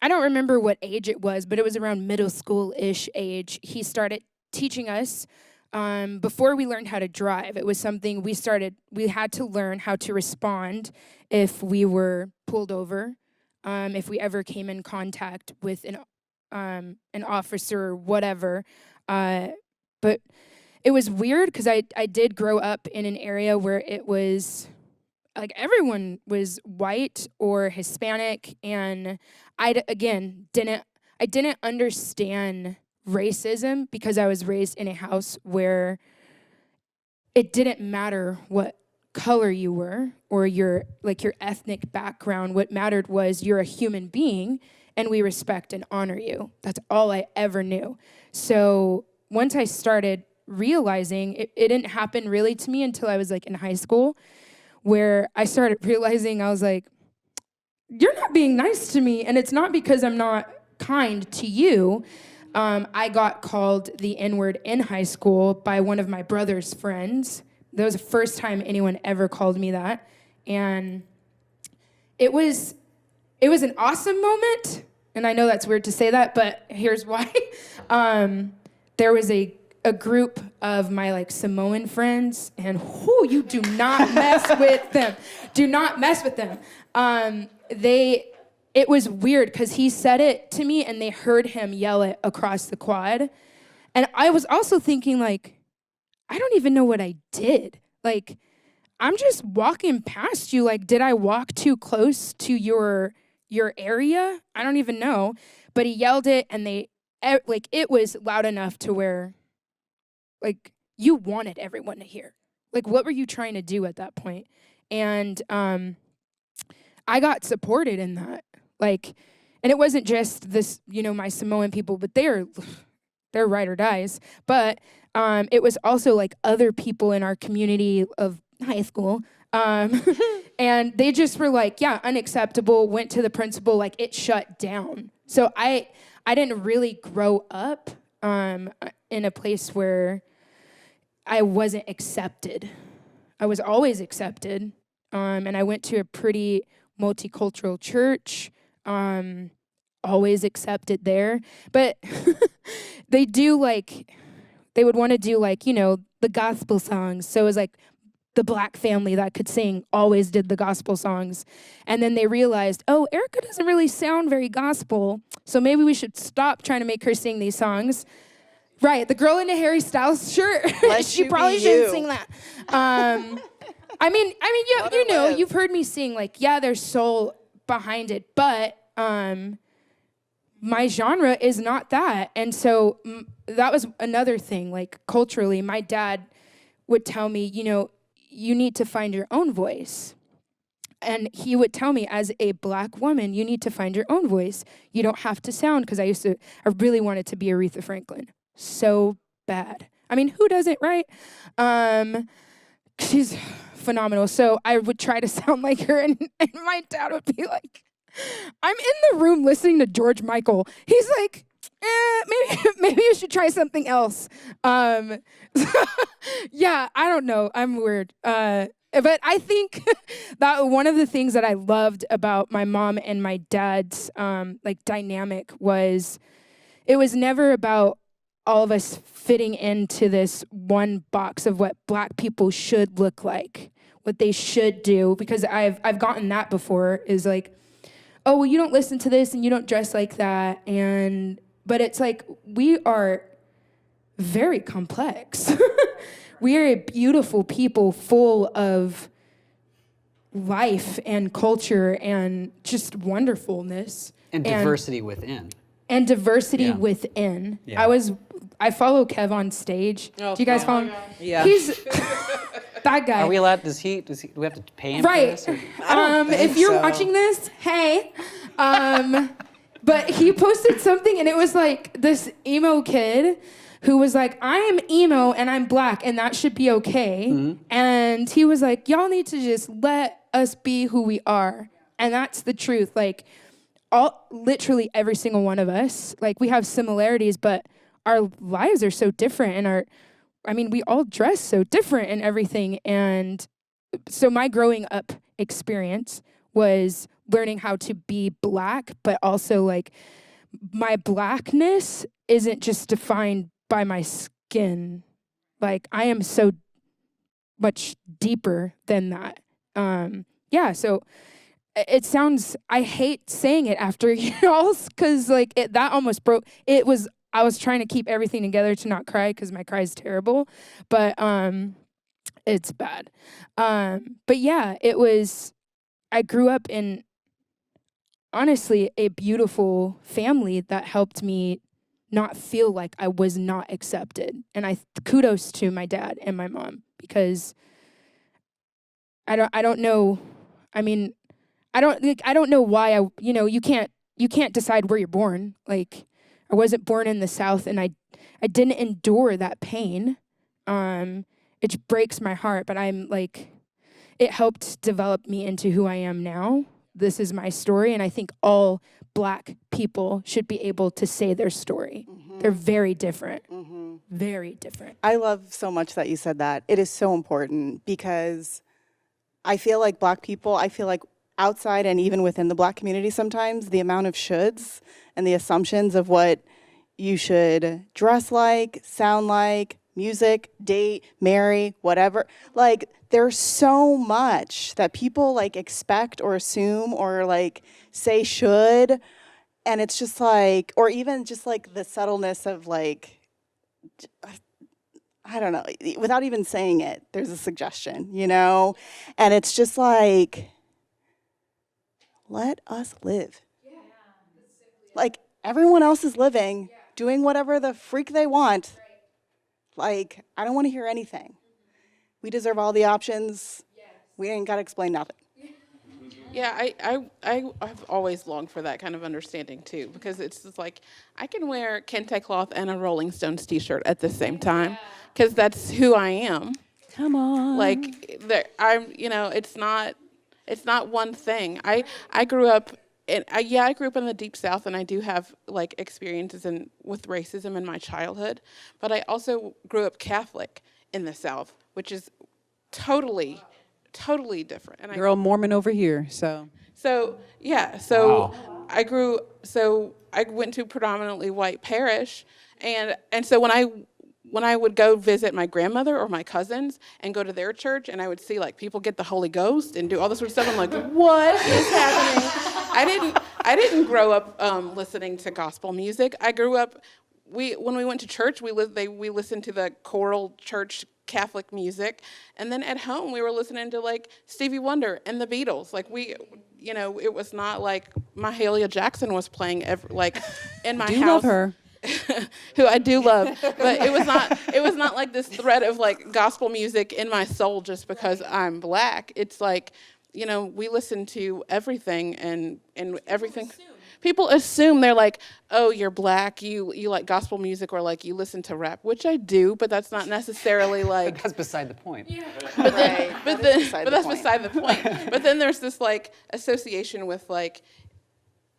don't remember what age it was, but it was around middle school-ish age. He started teaching us before we learned how to drive. It was something we had to learn how to respond if we were pulled over, if we ever came in contact with an officer or whatever. But it was weird because I did grow up in an area where it was like everyone was white or Hispanic, and I didn't understand racism because I was raised in a house where it didn't matter what color you were or your ethnic background. What mattered was you're a human being and we respect and honor you. That's all I ever knew. So once I started realizing, it didn't happen really to me until I was like in high school, where I started realizing, I was like, you're not being nice to me, and it's not because I'm not kind to you. I got called the N-word in high school by one of my brother's friends. That was the first time anyone ever called me that. And it was an awesome moment. And I know that's weird to say that, but here's why. There was a group of my like Samoan friends, and you do not mess with them. Do not mess with them. It was weird because he said it to me and they heard him yell it across the quad. And I was also thinking, like, I don't even know what I did. Like, I'm just walking past you. Like, did I walk too close to your area? I don't even know. But he yelled it, and it was loud enough to where, like, you wanted everyone to hear. Like, what were you trying to do at that point? And I got supported in that. Like, and it wasn't just this, my Samoan people, but they're ride or dies. But it was also like other people in our community of high school. And they just were like, yeah, unacceptable, went to the principal, like it shut down. So I didn't really grow up in a place where I wasn't accepted. I was always accepted. And I went to a pretty multicultural church, always accepted there. But they would want to do like, the gospel songs. So it was like the black family that could sing always did the gospel songs. And then they realized, oh, Erica doesn't really sound very gospel, so maybe we should stop trying to make her sing these songs. Right, the girl in the Harry Styles shirt, she probably shouldn't sing that. I mean, you've heard me sing, like, yeah, there's soul behind it, but my genre is not that. And so that was another thing, like, culturally, my dad would tell me, you need to find your own voice. And he would tell me, as a black woman, you need to find your own voice. You don't have to sound, because I really wanted to be Aretha Franklin so bad. I mean, who doesn't, right? She's phenomenal. So I would try to sound like her, and my dad would be like, I'm in the room listening to George Michael. He's like, maybe you should try something else. Yeah, I don't know. I'm weird. But I think that one of the things that I loved about my mom and my dad's dynamic was, it was never about all of us fitting into this one box of what black people should look like, what they should do, because I've gotten that before, is like, oh, well, you don't listen to this and you don't dress like that. But it's like, we are very complex. We are a beautiful people full of life and culture and just wonderfulness. And diversity within. And diversity Yeah. within. Yeah. I follow Kev on stage. Do you guys follow him? Yeah. He's that guy. Are we allowed, do we have to pay him Right. for this? If you're watching this, hey. But he posted something, and it was like this emo kid who was like, I am emo and I'm black and that should be okay. Mm-hmm. And he was like, y'all need to just let us be who we are. And that's the truth. Like, literally every single one of us, like, we have similarities, but our lives are so different, and we all dress so different and everything. And so my growing up experience was learning how to be black, but also, like, my blackness isn't just defined by my skin. Like, I am so much deeper than that. So it sounds, I hate saying it after y'all's, because like that almost broke. I was trying to keep everything together to not cry, because my cry is terrible. But It's bad. But yeah, I grew up in honestly a beautiful family that helped me not feel like I was not accepted. And kudos to my dad and my mom, because I don't know. I mean, I don't know why you can't decide where you're born. Like, I wasn't born in the South, and I didn't endure that pain. It breaks my heart, but I'm like, it helped develop me into who I am now. This is my story, and I think all Black people should be able to say their story. They're very different. Very different. I love so much that you said that. It is so important because I feel like Black people, I feel like outside and even within the Black community sometimes, the amount of shoulds and the assumptions of what you should dress like, sound like, music, date, marry, whatever. Like, there's so much that people like expect or assume or like say should. And it's just like, or even just like the subtleness of like, I don't know, without even saying it, there's a suggestion, you know? And it's just like, let us live. Like, everyone else is living, doing whatever the freak they want. Like, I don't want to hear anything. We deserve all the options. We ain't got to explain nothing. Yeah, I've always longed for that kind of understanding too, because it's just like I can wear kente cloth and a Rolling Stones t-shirt at the same time, because that's who I am. Come on. Like it's not one thing. I grew up I grew up in the Deep South, and I do have like experiences with racism in my childhood, but I also grew up Catholic in the South, which is totally different. And Girl, Mormon over here, so. Wow. I went to predominantly white parish, and so when I would go visit my grandmother or my cousins and go to their church, and I would see like people get the Holy Ghost and do all this sort of stuff, I'm like, what is happening? I didn't grow up listening to gospel music. I grew up, when we went to church, we listened to the choral church Catholic music, and then at home we were listening to like Stevie Wonder and the Beatles. Like it was not like Mahalia Jackson was playing in my house. Love her. Who I do love, but it was not like this thread of like gospel music in my soul just because I'm Black. It's like, we listen to everything and everything. People assume they're like, oh, you're Black, you like gospel music, or like you listen to rap, which I do, but that's not necessarily like. That's beside the point. Yeah. But that's beside the point. But then there's this like association with like,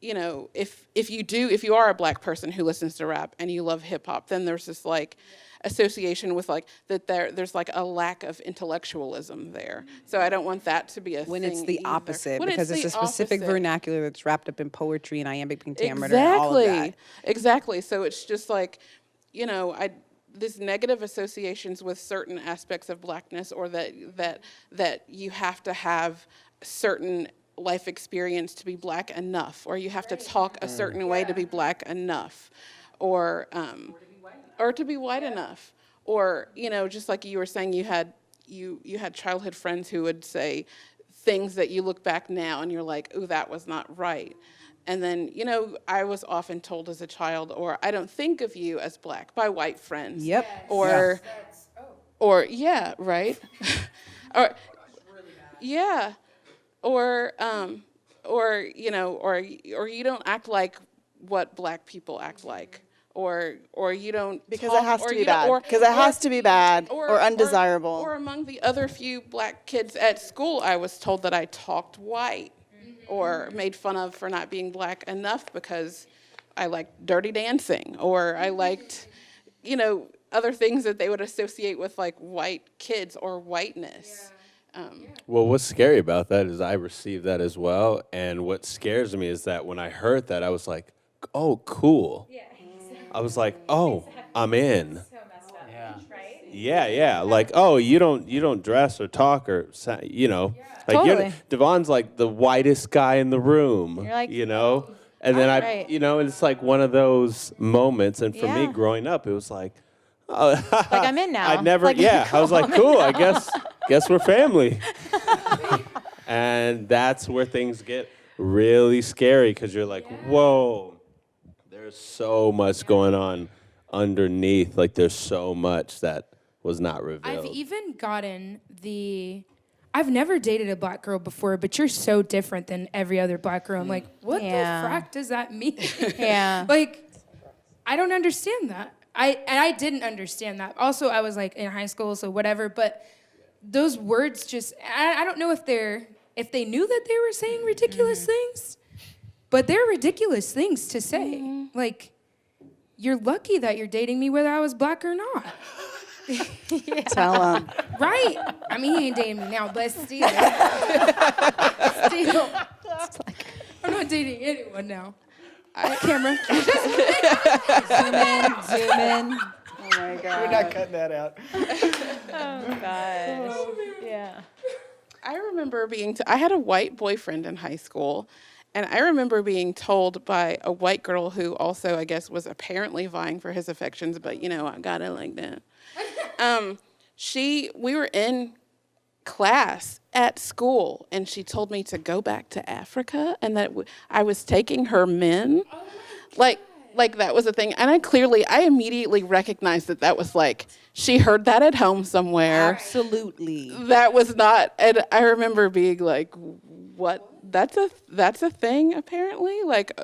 if you are a Black person who listens to rap and you love hip hop, then there's this like association with like that there's like a lack of intellectualism there. So I don't want that to be a when thing it's the either. opposite, When because it's a specific opposite. vernacular that's wrapped up in poetry and iambic pentameter and all of that. Exactly. So it's just like, this negative associations with certain aspects of Blackness, or that you have to have certain life experience to be Black enough, or you have to talk a certain way to be Black enough, or to be white enough, or just like you were saying, you had childhood friends who would say things that you look back now and you're like, ooh, that was not right. And then I was often told as a child, or I don't think of you as Black, by white friends. Yep. Or yeah, right. or yeah. Or you don't act like what Black people act like, or you don't Because talk, it has or to be you don't- bad. or- Because it has to be bad or or undesirable. Or among the other few Black kids at school, I was told that I talked white, or made fun of for not being Black enough because I liked Dirty Dancing, or I liked, other things that they would associate with like white kids or whiteness. Well, what's scary about that is I received that as well. And what scares me is that when I heard that, I was like, oh, cool. Yeah, exactly. I was like, oh, I'm in. Yeah. Like, oh, you don't dress or talk or, like, Totally. Devon's like the whitest guy in the room, You're like, and then right. and it's like one of those moments. And for me Yeah. growing up, it was like, Like, I'm in now. I never, Like, yeah. I was like, I'm in cool, I now. guess we're family. And that's where things get really scary because you're like, whoa, there's so much going on underneath. Like, there's so much that was not revealed. I've even gotten I've never dated a black girl before, but you're so different than every other black girl. I'm like, what Yeah. the frack does that mean? Yeah. Like, I don't understand that. I didn't understand that. Also, I was like in high school, so whatever, but those words just, I don't know if they knew that they were saying ridiculous things, but they're ridiculous things to say. Like, you're lucky that you're dating me whether I was black or not. Tell them. Right? I mean, he ain't dating me now, but still. I'm not dating anyone now. Camera. Zoom in. Oh my God. We're not cutting that out. Oh, gosh. Yeah. I remember I had a white boyfriend in high school, and I remember being told by a white girl who also, I guess, was apparently vying for his affections, but, I got it like that. We were in class at school, and she told me to go back to Africa, and that I was taking her men. Like that was a thing. And I immediately recognized that was like, she heard that at home somewhere. Absolutely. That was not, and I remember being like, what? That's a thing, apparently? Like,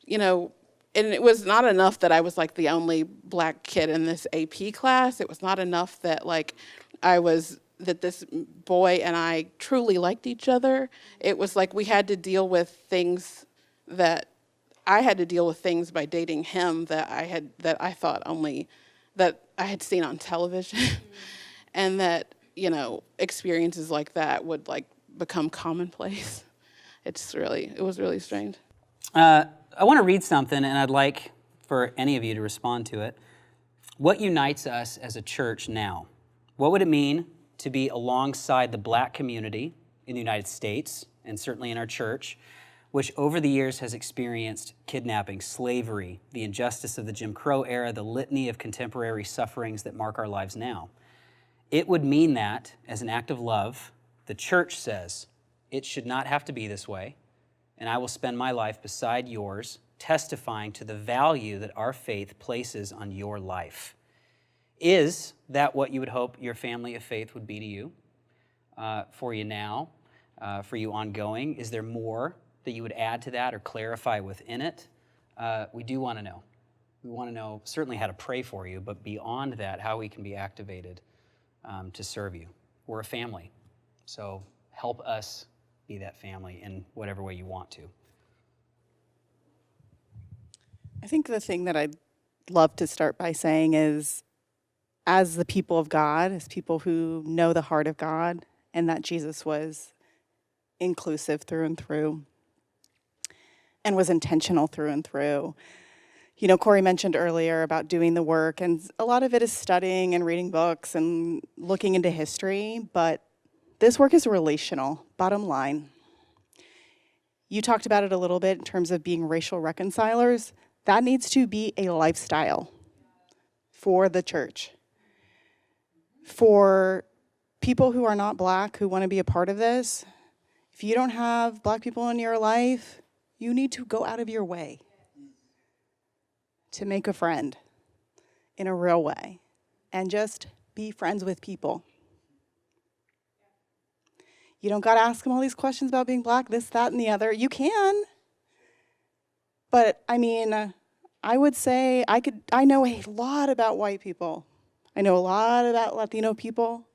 and it was not enough that I was like the only black kid in this AP class. It was not enough that like that this boy and I truly liked each other. It was like we had to deal with things that I had to deal with things by dating him that I thought only that I had seen on television, and that experiences like that would like become commonplace. It was really strange. I want to read something, and I'd like for any of you to respond to it. What unites us as a church now? What would it mean to be alongside the black community in the United States, and certainly in our church, which over the years has experienced kidnapping, slavery, the injustice of the Jim Crow era, the litany of contemporary sufferings that mark our lives now? It would mean that, as an act of love, the church says, it should not have to be this way, and I will spend my life beside yours, testifying to the value that our faith places on your life. Is that what you would hope your family of faith would be to you, for you now, for you ongoing? Is there more that you would add to that or clarify within it? We do want to know. We want to know certainly how to pray for you, but beyond that, how we can be activated to serve you. We're a family, so help us be that family in whatever way you want to. I think the thing that I'd love to start by saying is, as the people of God, as people who know the heart of God, and that Jesus was inclusive through and through, and was intentional through and through. Corey mentioned earlier about doing the work, and a lot of it is studying and reading books and looking into history, but this work is relational, bottom line. You talked about it a little bit in terms of being racial reconcilers. That needs to be a lifestyle for the church. For people who are not black, who want to be a part of this, if you don't have black people in your life, you need to go out of your way to make a friend in a real way and just be friends with people. You don't got to ask them all these questions about being black, this, that, and the other. You can. But, I would say I know a lot about white people. I know a lot about Latino people.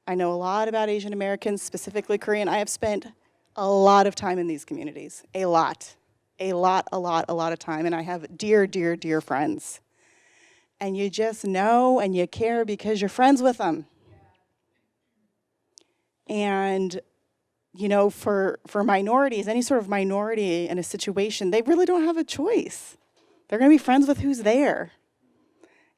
I know a lot about Asian Americans, specifically Korean. I have spent a lot of time in these communities. A lot of time. And I have dear, dear, dear friends. And you just know and you care because you're friends with them. And, for minorities, any sort of minority in a situation, they really don't have a choice. They're going to be friends with who's there,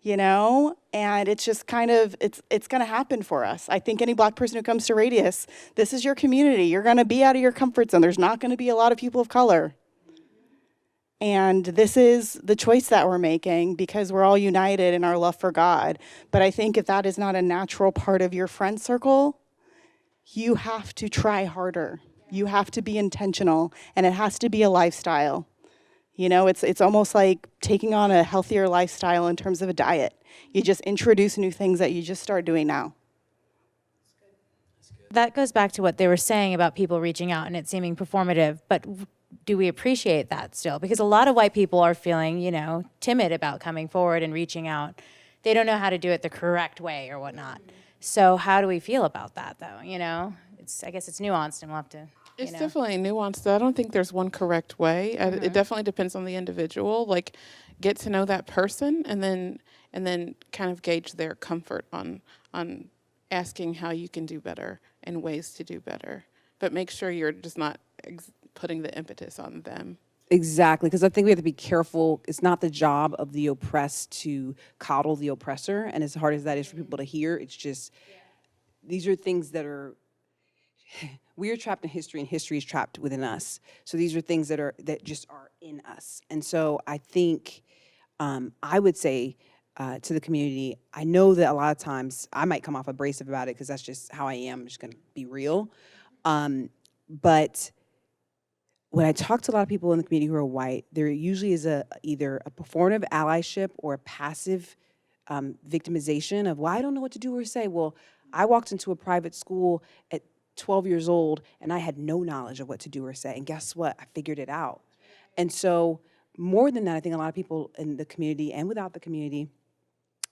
and it's just kind of, it's going to happen for us. I think any black person who comes to Radius, this is your community. You're going to be out of your comfort zone. There's not going to be a lot of people of color. And this is the choice that we're making because we're all united in our love for God. But I think if that is not a natural part of your friend circle, you have to try harder. You have to be intentional, and it has to be a lifestyle. You know, it's almost like taking on a healthier lifestyle in terms of a diet. You just introduce new things that you just start doing now. That goes back to what they were saying about people reaching out and it seeming performative, but do we appreciate that still? Because a lot of white people are feeling, you know, timid about coming forward and reaching out. They don't know how to do it the correct way or whatnot. So how do we feel about that, though? You know, I guess it's nuanced, and we'll have to. It's definitely nuanced, though. I don't think there's one correct way. It definitely depends on the individual. Like, get to know that person, and then kind of gauge their comfort on asking how you can do better and ways to do better. But make sure you're just not putting the impetus on them. Exactly, because I think we have to be careful. It's not the job of the oppressed to coddle the oppressor, and as hard as that is for people to hear, it's just, these are things that are, we are trapped in history, and history is trapped within us. So these are things that just are in us. And so I think I would say to the community, I know that a lot of times I might come off abrasive about it because that's just how I am. I'm just going to be real. But when I talk to a lot of people in the community who are white, there usually is either a performative allyship or a passive victimization of, well, I don't know what to do or say. Well, I walked into a private school at 12 years old and I had no knowledge of what to do or say. And guess what? I figured it out. And so more than that, I think a lot of people in the community and without the community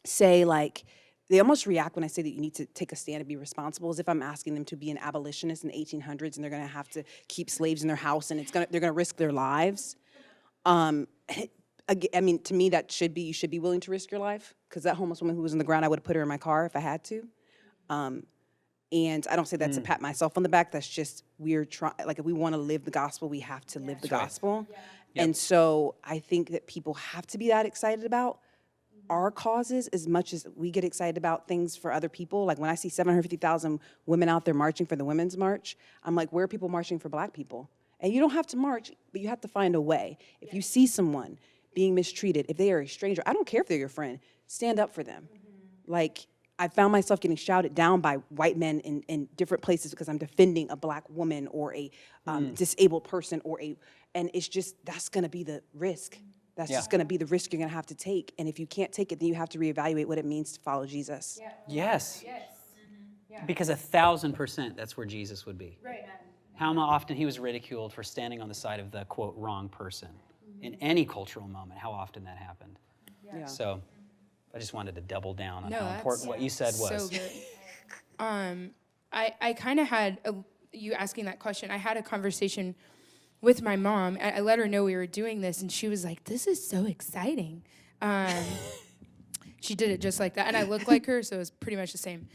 say, like, they almost react when I say that you need to take a stand and be responsible, as if I'm asking them to be an abolitionist in the 1800s and they're going to have to keep slaves in their house and they're going to risk their lives. I mean, to me, you should be willing to risk your life, because that homeless woman who was on the ground, I would have put her in my car if I had to. And I don't say that to pat myself on the back. That's just, if we want to live the gospel, we have to live the gospel. Yeah. Yep. And so I think that people have to be that excited about our causes as much as we get excited about things for other people. Like when I see 750,000 women out there marching for the Women's March, I'm like, where are people marching for Black people? And you don't have to march, but you have to find a way. If you see someone being mistreated, if they are a stranger, I don't care if they're your friend, stand up for them. Like, I found myself getting shouted down by white men in different places because I'm defending a Black woman or a disabled person and it's just, that's gonna be the risk. That's just going to be the risk you're going to have to take. And if you can't take it, then you have to reevaluate what it means to follow Jesus. Yeah. Yes. Yeah. Because 1,000% that's where Jesus would be. Right. How often he was ridiculed for standing on the side of the, quote, wrong person. In any cultural moment, how often that happened. Yeah. So I just wanted to double down on how important what you said was. So good. I kind of had, you asking that question, I had a conversation with my mom. I let her know we were doing this, and she was like, this is so exciting. She did it just like that, and I look like her, so it was pretty much the same.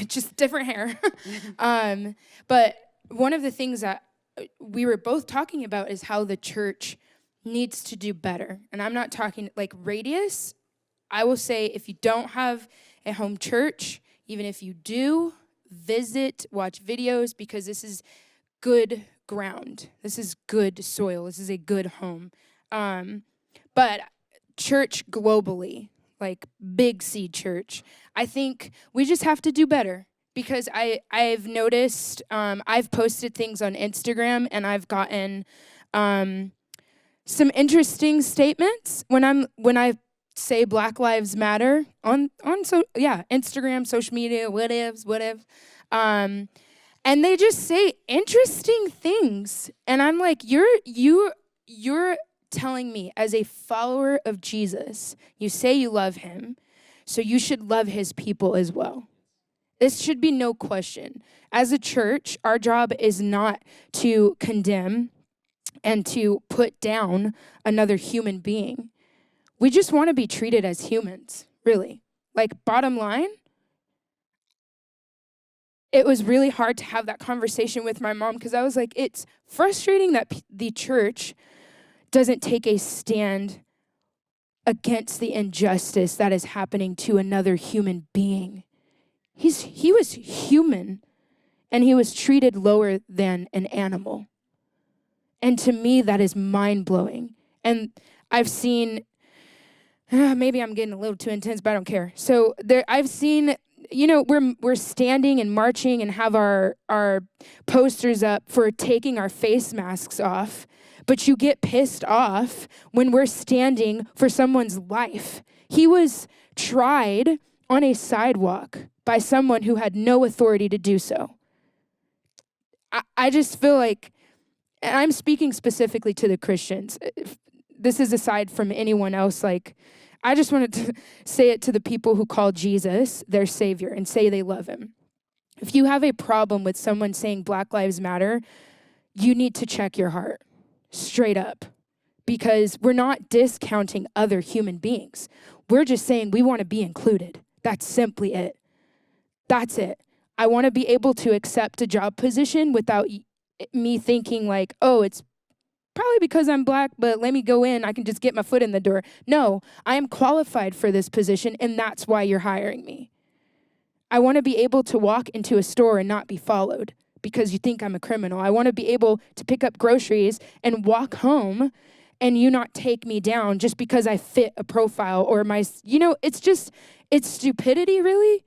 Just different hair. But one of the things that we were both talking about is how the church needs to do better. And I'm not talking, like, Radius, I will say, if you don't have a home church, even if you do, visit, watch videos, because this is good ground. This is good soil. This is a good home. But church globally, like Big C church, I think we just have to do better, because I've noticed, I've posted things on Instagram and I've gotten some interesting statements when I say Black Lives Matter on Instagram, social media, whatever. And they just say interesting things. And I'm like, you're telling me, as a follower of Jesus, you say you love him, so you should love his people as well. This should be no question. As a church, our job is not to condemn and to put down another human being. We just want to be treated as humans, really. Like, bottom line, it was really hard to have that conversation with my mom, because I was like, it's frustrating that the church doesn't take a stand against the injustice that is happening to another human being. He was human, and he was treated lower than an animal. And to me, that is mind-blowing. And I've seen, maybe I'm getting a little too intense, but I don't care. So I've seen, we're standing and marching and have our posters up for taking our face masks off, but you get pissed off when we're standing for someone's life. He was tried on a sidewalk by someone who had no authority to do so. I just feel like, and I'm speaking specifically to the Christians. This is aside from anyone else. Like, I just wanted to say it to the people who call Jesus their savior and say they love him. If you have a problem with someone saying Black Lives Matter, you need to check your heart, straight up, because we're not discounting other human beings. We're just saying we want to be included. That's simply it. That's it. I want to be able to accept a job position without me thinking like, oh, it's probably because I'm Black, but let me go in. I can just get my foot in the door. No, I am qualified for this position, and that's why you're hiring me. I want to be able to walk into a store and not be followed because you think I'm a criminal. I want to be able to pick up groceries and walk home and you not take me down just because I fit a profile or it's stupidity, really.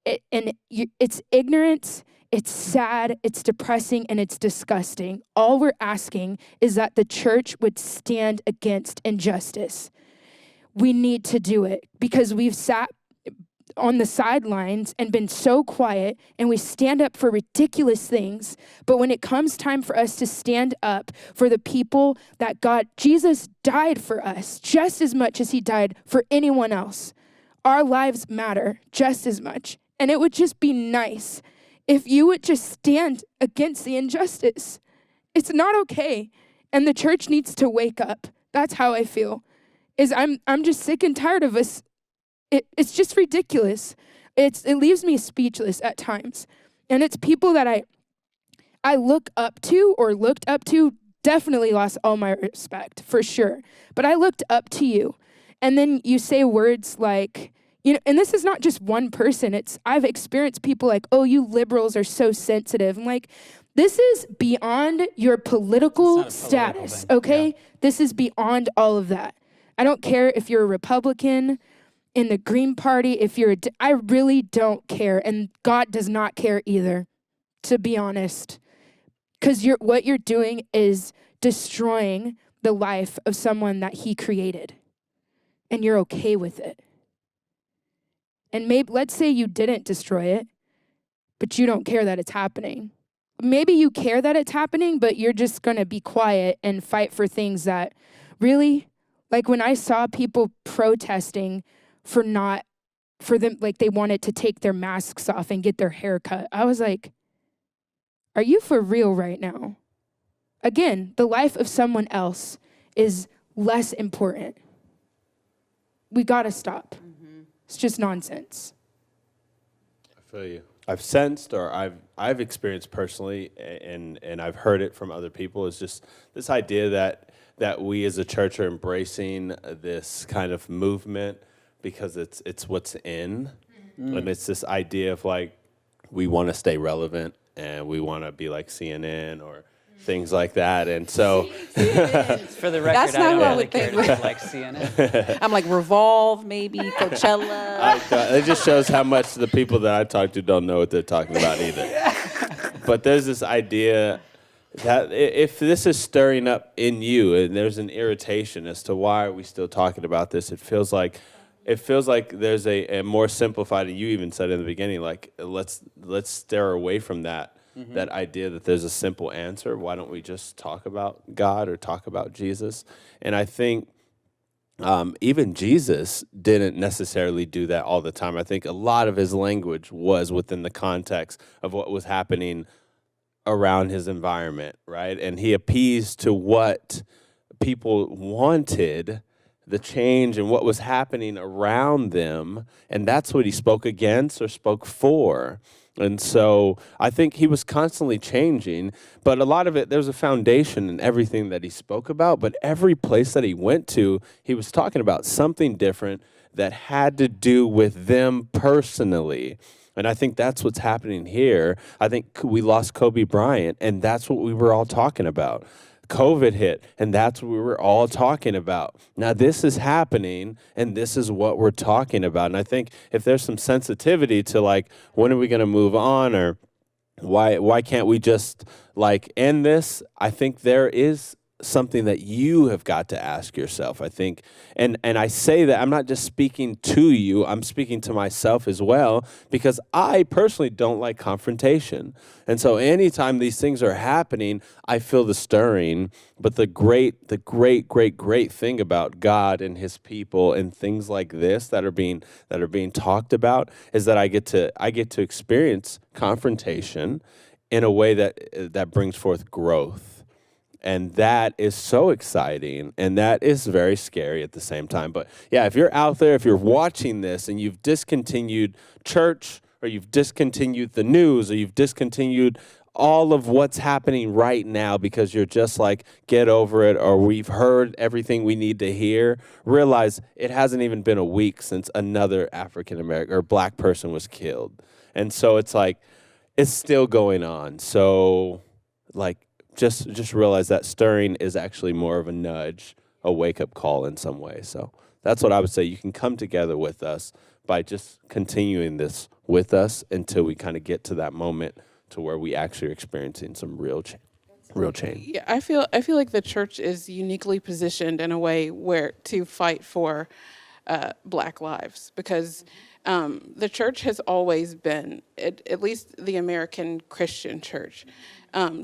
It's ignorance. It's sad, it's depressing, and it's disgusting. All we're asking is that the church would stand against injustice. We need to do it because we've sat on the sidelines and been so quiet, and we stand up for ridiculous things. But when it comes time for us to stand up for the people that Jesus died for us just as much as he died for anyone else. Our lives matter just as much. And it would just be nice if you would just stand against the injustice. It's not okay. And the church needs to wake up. That's how I feel. I'm just sick and tired of us. It's just ridiculous. It leaves me speechless at times. And it's people that I look up to or looked up to, definitely lost all my respect, for sure. But I looked up to you. And then you say words like, and this is not just one person. I've experienced people like, oh, you liberals are so sensitive. I'm like, this is beyond your political status, okay? Yeah. This is beyond all of that. I don't care if you're a Republican in the Green Party, I really don't care. And God does not care either, to be honest. Because what you're doing is destroying the life of someone that he created. And you're okay with it. And let's say you didn't destroy it, but you don't care that it's happening. Maybe you care that it's happening, but you're just going to be quiet and fight for things that really, like when I saw people protesting for them, like they wanted to take their masks off and get their hair cut. I was like, are you for real right now? Again, the life of someone else is less important. We got to stop. It's just nonsense. I feel you. I've sensed, or I've experienced personally, and I've heard it from other people, is just this idea that we as a church are embracing this kind of movement because it's what's in, and it's this idea of like we want to stay relevant and we want to be like CNN or things like that. And so for the record, That's I not don't what I really would care think. to be like CNN. I'm like Revolve, maybe Coachella. it just shows how much the people that I talk to don't know what they're talking about either. But there's this idea that if this is stirring up in you and there's an irritation as to why are we still talking about this, it feels like there's a more simplified, and you even said in the beginning, like let's steer away from that. Mm-hmm. That idea that there's a simple answer. Why don't we just talk about God or talk about Jesus? And I think even Jesus didn't necessarily do that all the time. I think a lot of his language was within the context of what was happening around his environment, right? And he appeased to what people wanted, the change and what was happening around them, and that's what he spoke against or spoke for. And so I think he was constantly changing, but a lot of it, there's a foundation in everything that he spoke about, but every place that he went to, he was talking about something different that had to do with them personally. And I think that's what's happening here. I think we lost Kobe Bryant, and that's what we were all talking about. COVID hit, and that's what we were all talking about. Now this is happening, and this is what we're talking about. And I think if there's some sensitivity to like, when are we going to move on, or why can't we just like end this? I think there is something that you have got to ask yourself. I think, and I say that I'm not just speaking to you, I'm speaking to myself as well, because I personally don't like confrontation. And so anytime these things are happening, I feel the stirring. But the great thing about God and his people and things like this that are being talked about is that I get to experience confrontation in a way that brings forth growth. And that is so exciting, and that is very scary at the same time. But yeah, if you're out there, if you're watching this and you've discontinued church, or you've discontinued the news, or you've discontinued all of what's happening right now because you're just like, get over it, or we've heard everything we need to hear, realize it hasn't even been a week since another African American or black person was killed. And so it's like, it's still going on. So like, just realize that stirring is actually more of a nudge, a wake-up call in some way. So that's what I would say. You can come together with us by just continuing this with us until we kind of get to that moment to where we actually are experiencing some real change. Yeah, I feel like the church is uniquely positioned in a way where to fight for Black lives, because the church has always been, at least the American Christian church,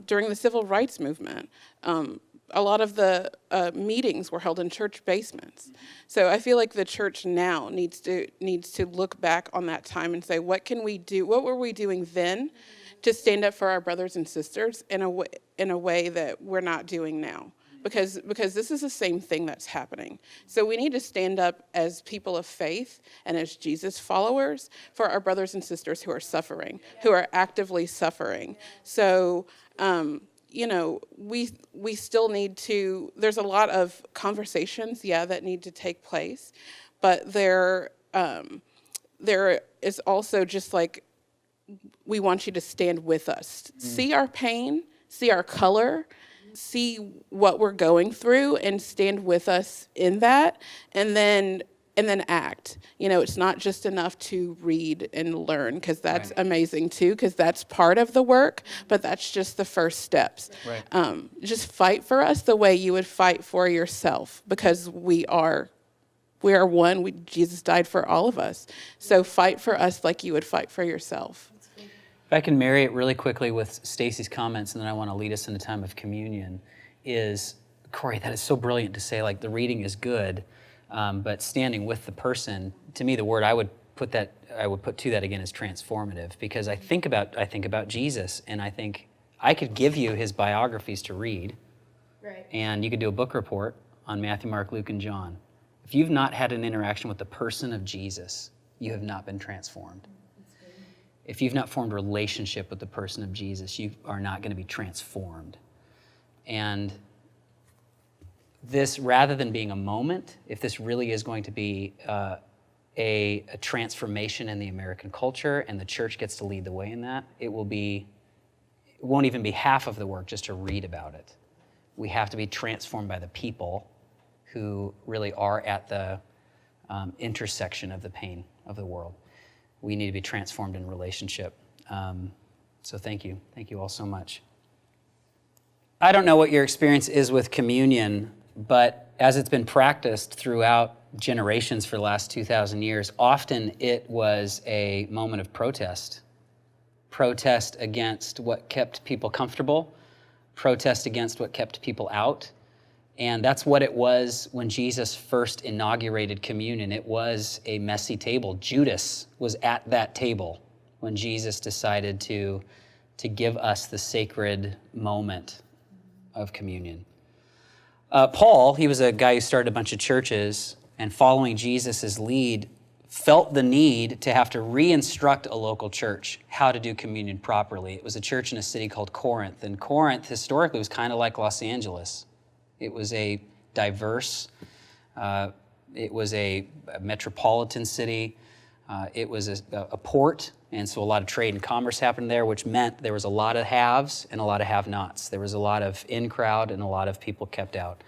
during the civil rights movement, a lot of the meetings were held in church basements. So I feel like the church now needs to look back on that time and say, what can we do? What were we doing then to stand up for our brothers and sisters in a way that we're not doing now? Because this is the same thing that's happening. So we need to stand up as people of faith and as Jesus followers for our brothers and sisters who are suffering, who are actively suffering. So, we still need to, there's a lot of conversations, that need to take place, but there is also just like, we want you to stand with us, see our pain, see our color, see what we're going through, and stand with us in that, and then act. It's not just enough to read and learn, because that's amazing too, because that's part of the work, but that's just the first steps. Right. Just fight for us the way you would fight for yourself, because we are one. Jesus died for all of us. So fight for us like you would fight for yourself. If I can marry it really quickly with Stacey's comments, and then I want to lead us in a time of communion, is, Corey, that is so brilliant to say, like, the reading is good, but standing with the person, to me, the word I would put to that again is transformative, because I think about Jesus, and I think I could give you his biographies to read, right, and you could do a book report on Matthew, Mark, Luke, and John. If you've not had an interaction with the person of Jesus, you have not been transformed. If you've not formed a relationship with the person of Jesus, you are not going to be transformed. And this, rather than being a moment, if this really is going to be a transformation in the American culture, and the church gets to lead the way in that, it won't even be half of the work just to read about it. We have to be transformed by the people who really are at the intersection of the pain of the world. We need to be transformed in relationship. So thank you. Thank you all so much. I don't know what your experience is with communion, but as it's been practiced throughout generations for the last 2,000 years, often it was a moment of protest. Protest against what kept people comfortable, protest against what kept people out. And that's what it was when Jesus first inaugurated communion. It was a messy table. Judas was at that table when Jesus decided to give us the sacred moment of communion. Paul, he was a guy who started a bunch of churches, and following Jesus' lead, felt the need to have to re-instruct a local church how to do communion properly. It was a church in a city called Corinth, and Corinth historically was kind of like Los Angeles. It was a diverse, it was a metropolitan city. It was a port, and so a lot of trade and commerce happened there, which meant there was a lot of haves and a lot of have-nots. There was a lot of in-crowd and a lot of people kept out.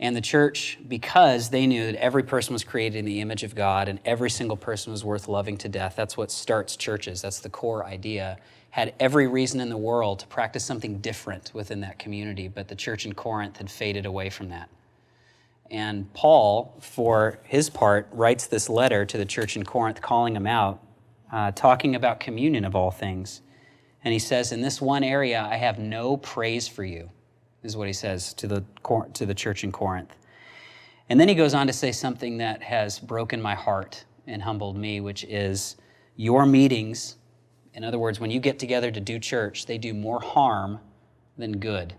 And the church, because they knew that every person was created in the image of God and every single person was worth loving to death, that's what starts churches, that's the core idea, had every reason in the world to practice something different within that community, but the church in Corinth had faded away from that. And Paul, for his part, writes this letter to the church in Corinth, calling them out, talking about communion of all things. And he says, in this one area, I have no praise for you, is what he says to the church in Corinth. And then he goes on to say something that has broken my heart and humbled me, which is your meetings, in other words, when you get together to do church, they do more harm than good.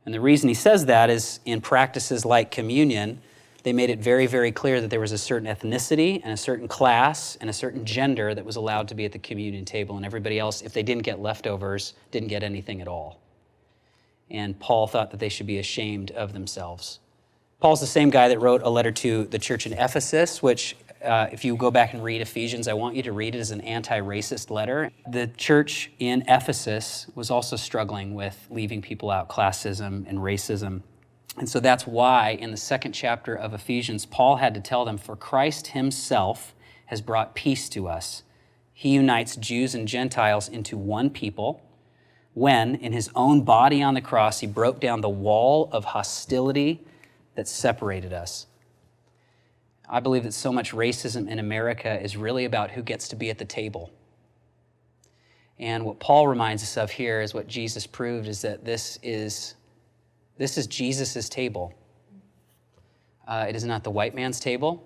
And the reason he says that is in practices like communion, they made it very, very clear that there was a certain ethnicity and a certain class and a certain gender that was allowed to be at the communion table, and everybody else, if they didn't get leftovers, didn't get anything at all. And Paul thought that they should be ashamed of themselves. Paul's the same guy that wrote a letter to the church in Ephesus, which if you go back and read Ephesians, I want you to read it as an anti-racist letter. The church in Ephesus was also struggling with leaving people out, classism and racism. And so that's why in the 2nd chapter of Ephesians, Paul had to tell them, for Christ himself has brought peace to us. He unites Jews and Gentiles into one people when, in his own body on the cross, he broke down the wall of hostility that separated us. I believe that so much racism in America is really about who gets to be at the table. And what Paul reminds us of here is what Jesus proved, is that this is Jesus' table. It is not the white man's table.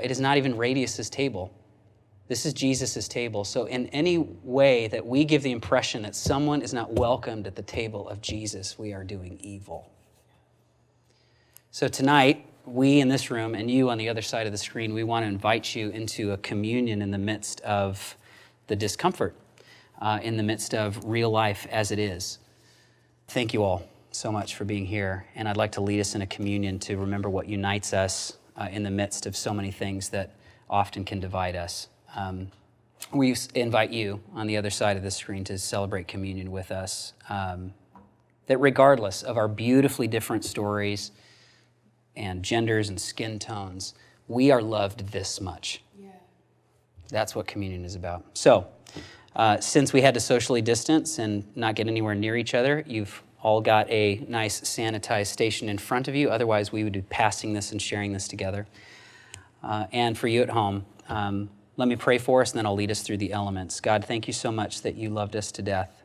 It is not even Radius's table. This is Jesus' table. So in any way that we give the impression that someone is not welcomed at the table of Jesus, we are doing evil. So tonight, we in this room and you on the other side of the screen, we want to invite you into a communion in the midst of the discomfort, in the midst of real life as it is. Thank you all so much for being here. And I'd like to lead us in a communion to remember what unites us in the midst of so many things that often can divide us. We invite you on the other side of the screen to celebrate communion with us. That regardless of our beautifully different stories and genders and skin tones, we are loved this much. Yeah. That's what communion is about. So, since we had to socially distance and not get anywhere near each other, you've all got a nice sanitized station in front of you. Otherwise, we would be passing this and sharing this together. And for you at home, let me pray for us, and then I'll lead us through the elements. God, thank you so much that you loved us to death.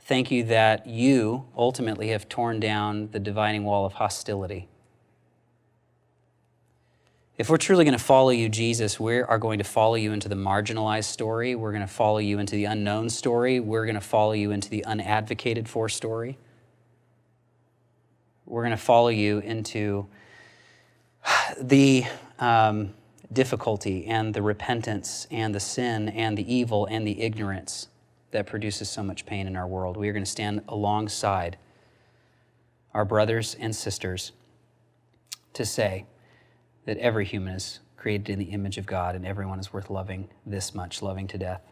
Thank you that you ultimately have torn down the dividing wall of hostility. If we're truly going to follow you, Jesus, we are going to follow you into the marginalized story. We're going to follow you into the unknown story. We're going to follow you into the unadvocated for story. We're going to follow you into the difficulty and the repentance and the sin and the evil and the ignorance that produces so much pain in our world. We are going to stand alongside our brothers and sisters to say that every human is created in the image of God and everyone is worth loving this much, loving to death.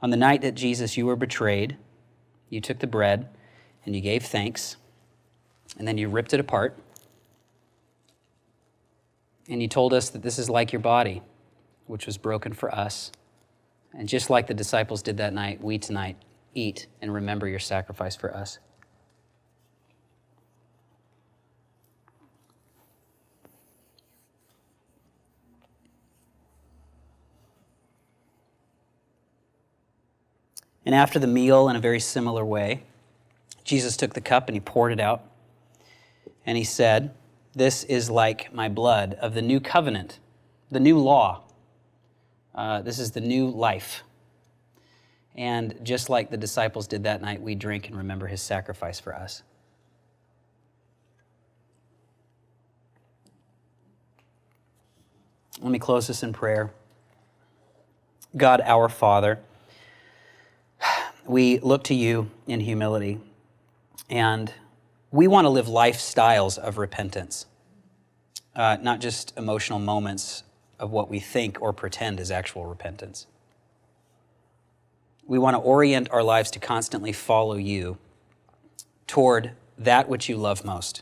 On the night that Jesus, you were betrayed, you took the bread and you gave thanks, and then you ripped it apart, and you told us that this is like your body, which was broken for us. And just like the disciples did that night, we tonight eat and remember your sacrifice for us. And after the meal, in a very similar way, Jesus took the cup and he poured it out. And he said, "This is like my blood of the new covenant, the new law. This is the new life." And just like the disciples did that night, we drink and remember his sacrifice for us. Let me close this in prayer. God, our Father, we look to you in humility, and We want to live lifestyles of repentance, not just emotional moments of what we think or pretend is actual repentance. We want to orient our lives to constantly follow you toward that which you love most,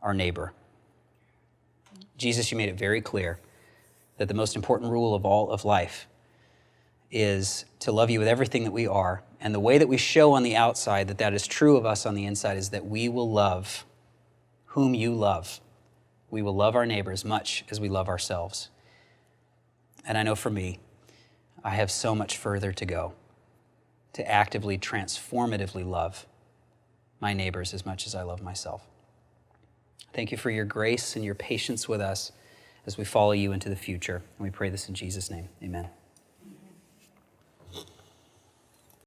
our neighbor. Jesus, you made it very clear that the most important rule of all of life is to love you with everything that we are. And the way that we show on the outside that that is true of us on the inside is that we will love whom you love. We will love our neighbor as much as we love ourselves. And I know for me, I have so much further to go to actively, transformatively love my neighbors as much as I love myself. Thank you for your grace and your patience with us as we follow you into the future. And we pray this in Jesus' name. Amen.